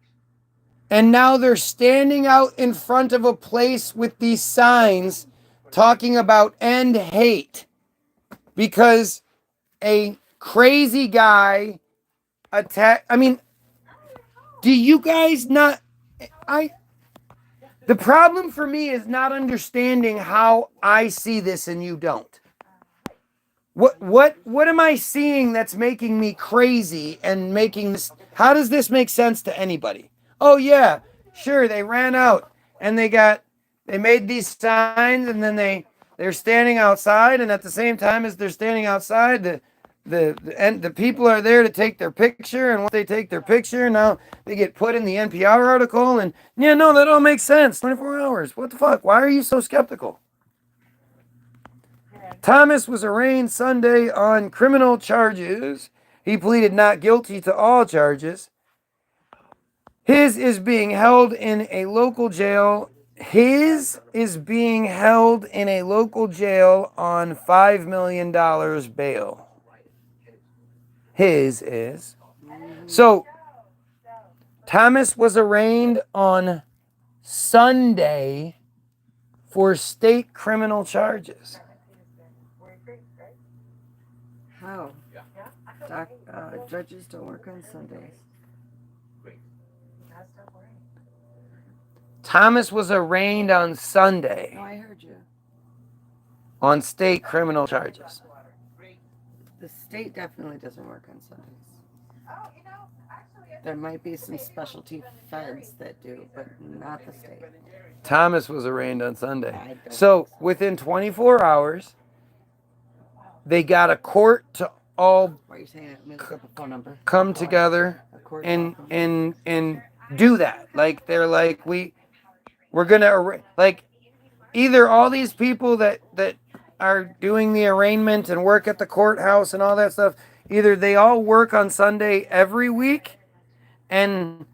and now they're standing out in front of a place with these signs talking about end hate because a crazy guy attacked. I mean, do you guys not... The problem for me is not understanding how I see this and you don't. What am I seeing that's making me crazy and making this... How does this make sense to anybody? Oh yeah, sure, they ran out and they made these signs and then they're standing outside, and at the same time as they're standing outside, the people are there to take their picture, and once they take their picture, now they get put in the NPR article, and yeah, no, that all makes sense. 24 hours. What the fuck? Why are you so skeptical? Thomas was arraigned Sunday on criminal charges. He pleaded not guilty to all charges. His is being held in a local jail. His is being held in a local jail on $5 million bail. His is. So, Thomas was arraigned on Sunday for state criminal charges. How? Judges don't work on Sundays. Thomas was arraigned on Sunday Oh, I heard you. on state criminal charges. The state definitely doesn't work on Sundays. There might be some specialty feds that do, but not the state. Thomas was arraigned on Sunday. So within 24 hours, they got a court to all Why are you saying it? Let me look up a phone number. come together A court and document. and do that. Like they're like we're gonna like either all these people that are doing the arraignment and work at the courthouse and all that stuff, either they all work on Sunday every week and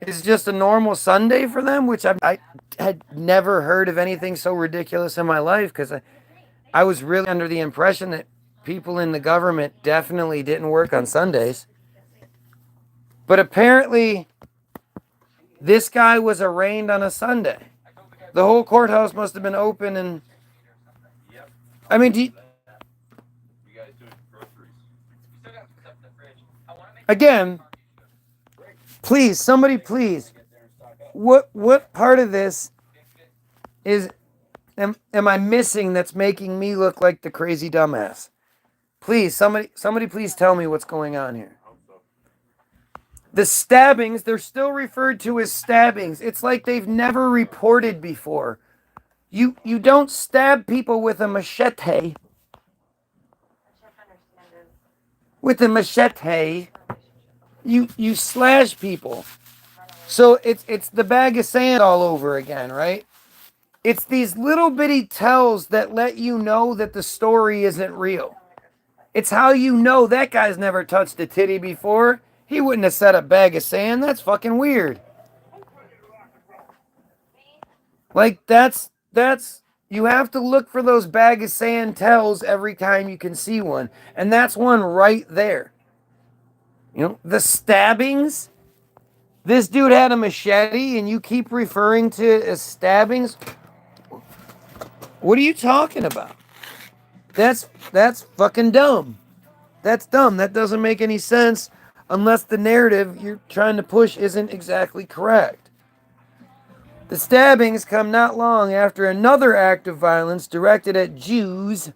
it's just a normal Sunday for them, which I had never heard of anything so ridiculous in my life because I was really under the impression that people in the government definitely didn't work on Sundays. But apparently, this guy was arraigned on a Sunday. The whole courthouse must have been open, and I mean, again, please, somebody, please, what part of this is am I missing that's making me look like the crazy dumbass? Please, somebody, please tell me what's going on here. The stabbings, they're still referred to as stabbings. It's like they've never reported before. You don't stab people with a machete. With a machete, you slash people. So it's the bag of sand all over again, right? It's these little bitty tells that let you know that the story isn't real. It's how you know that guy's never touched a titty before. He wouldn't have said a bag of sand. That's fucking weird. Like that's you have to look for those bag of sand tells every time you can see one. And that's one right there. You know, the stabbings. This dude had a machete and you keep referring to it as stabbings. What are you talking about? That's fucking dumb. That's dumb. That doesn't make any sense unless the narrative you're trying to push isn't exactly correct. The stabbings come not long after another act of violence directed at Jews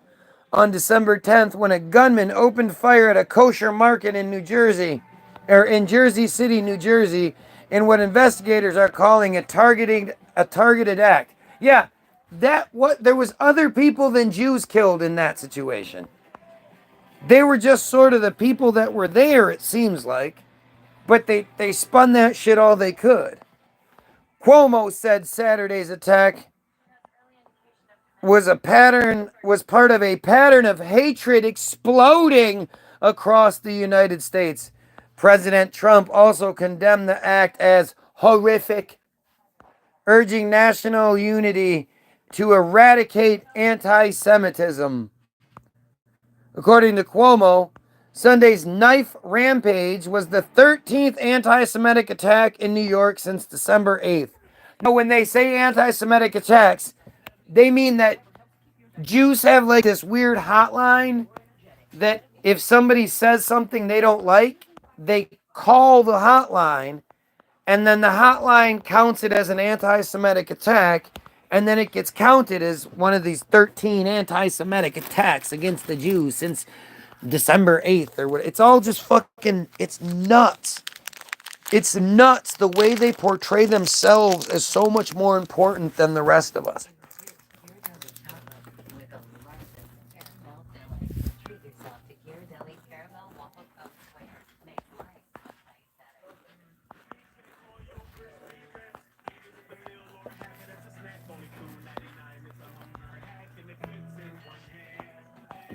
on December 10th when a gunman opened fire at a kosher market in in Jersey City, New Jersey, in what investigators are calling a targeted act. Yeah, there was other people than Jews killed in that situation. They were just sort of the people that were there, it seems like. But they spun that shit all they could. Cuomo said Saturday's attack was part of a pattern of hatred exploding across the United States. President Trump also condemned the act as horrific, urging national unity to eradicate anti-Semitism. According to Cuomo, Sunday's knife rampage was the 13th anti-Semitic attack in New York since December 8th. Now, when they say anti-Semitic attacks, they mean that Jews have like this weird hotline that if somebody says something they don't like, they call the hotline, and then the hotline counts it as an anti-Semitic attack, and then it gets counted as one of these 13 anti-Semitic attacks against the Jews since December 8th or what. It's all just fucking, it's nuts. It's nuts the way they portray themselves as so much more important than the rest of us.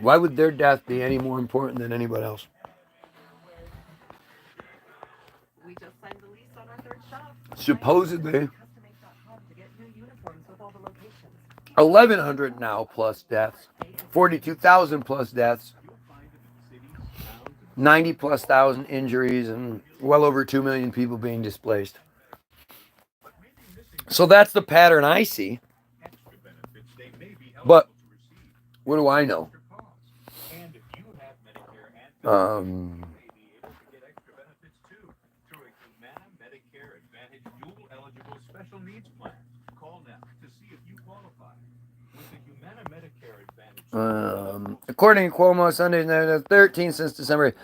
Why would their death be any more important than anybody else? We just signed the lease on our third shop. Supposedly. 1,100 now plus deaths. 42,000 plus deaths. 90 plus thousand injuries and well over 2 million people being displaced. So that's the pattern I see. But what do I know? According to Cuomo, Sunday, the 13th since December.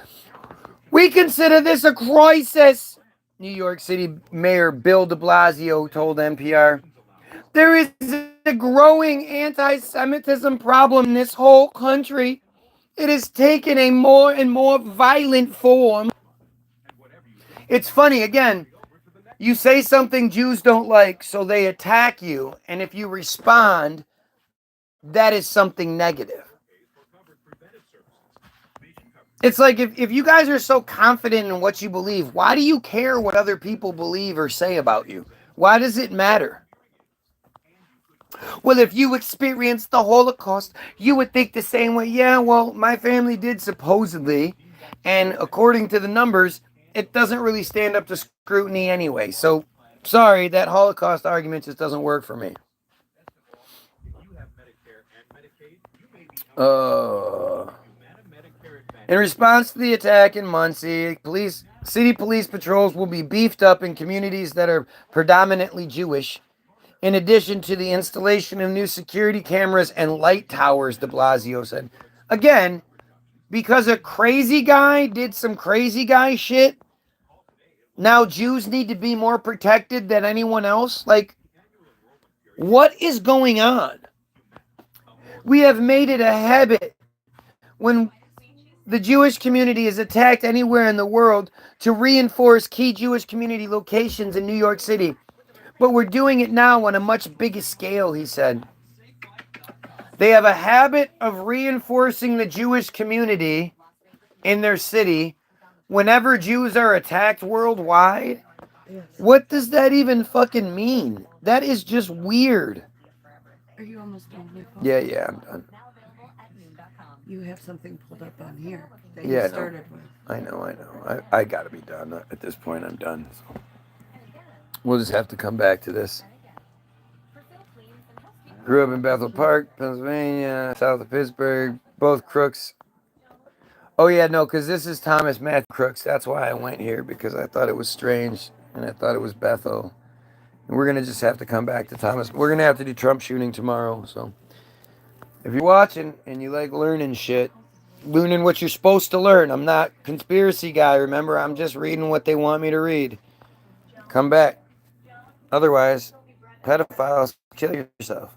We consider this a crisis, New York City Mayor Bill de Blasio told NPR. There is a growing anti-Semitism problem in this whole country, It has taken a more and more violent form. It's funny, again, you say something Jews don't like, so they attack you, and if you respond, that is something negative. It's like if you guys are so confident in what you believe, why do you care what other people believe or say about you? Why does it matter? Well, if you experienced the Holocaust, you would think the same way. Yeah, well, my family did supposedly, and according to the numbers, it doesn't really stand up to scrutiny anyway. So, sorry, that Holocaust argument just doesn't work for me. In response to the attack in Muncie, city police patrols will be beefed up in communities that are predominantly Jewish, in addition to the installation of new security cameras and light towers, de Blasio said. Again, because a crazy guy did some crazy guy shit, now Jews need to be more protected than anyone else? Like, what is going on? We have made it a habit when the Jewish community is attacked anywhere in the world to reinforce key Jewish community locations in New York City. But we're doing it now on a much bigger scale, he said. They have a habit of reinforcing the Jewish community in their city whenever Jews are attacked worldwide. What does that even fucking mean? That is just weird. Are you almost done with it? Yeah, I'm done. You have something pulled up on here that Yeah, you started with. I know. I gotta be done. At this point, I'm done. So we'll just have to come back to this. Grew up in Bethel Park, Pennsylvania, south of Pittsburgh. Both crooks. Oh, yeah, no, because this is Thomas Matthew Crooks. That's why I went here, because I thought it was strange, and I thought it was Bethel. And we're going to just have to come back to Thomas. We're going to have to do Trump shooting tomorrow, so if you're watching and you like learning shit, learning what you're supposed to learn. I'm not conspiracy guy, remember? I'm just reading what they want me to read. Come back. Otherwise, pedophiles, kill yourself.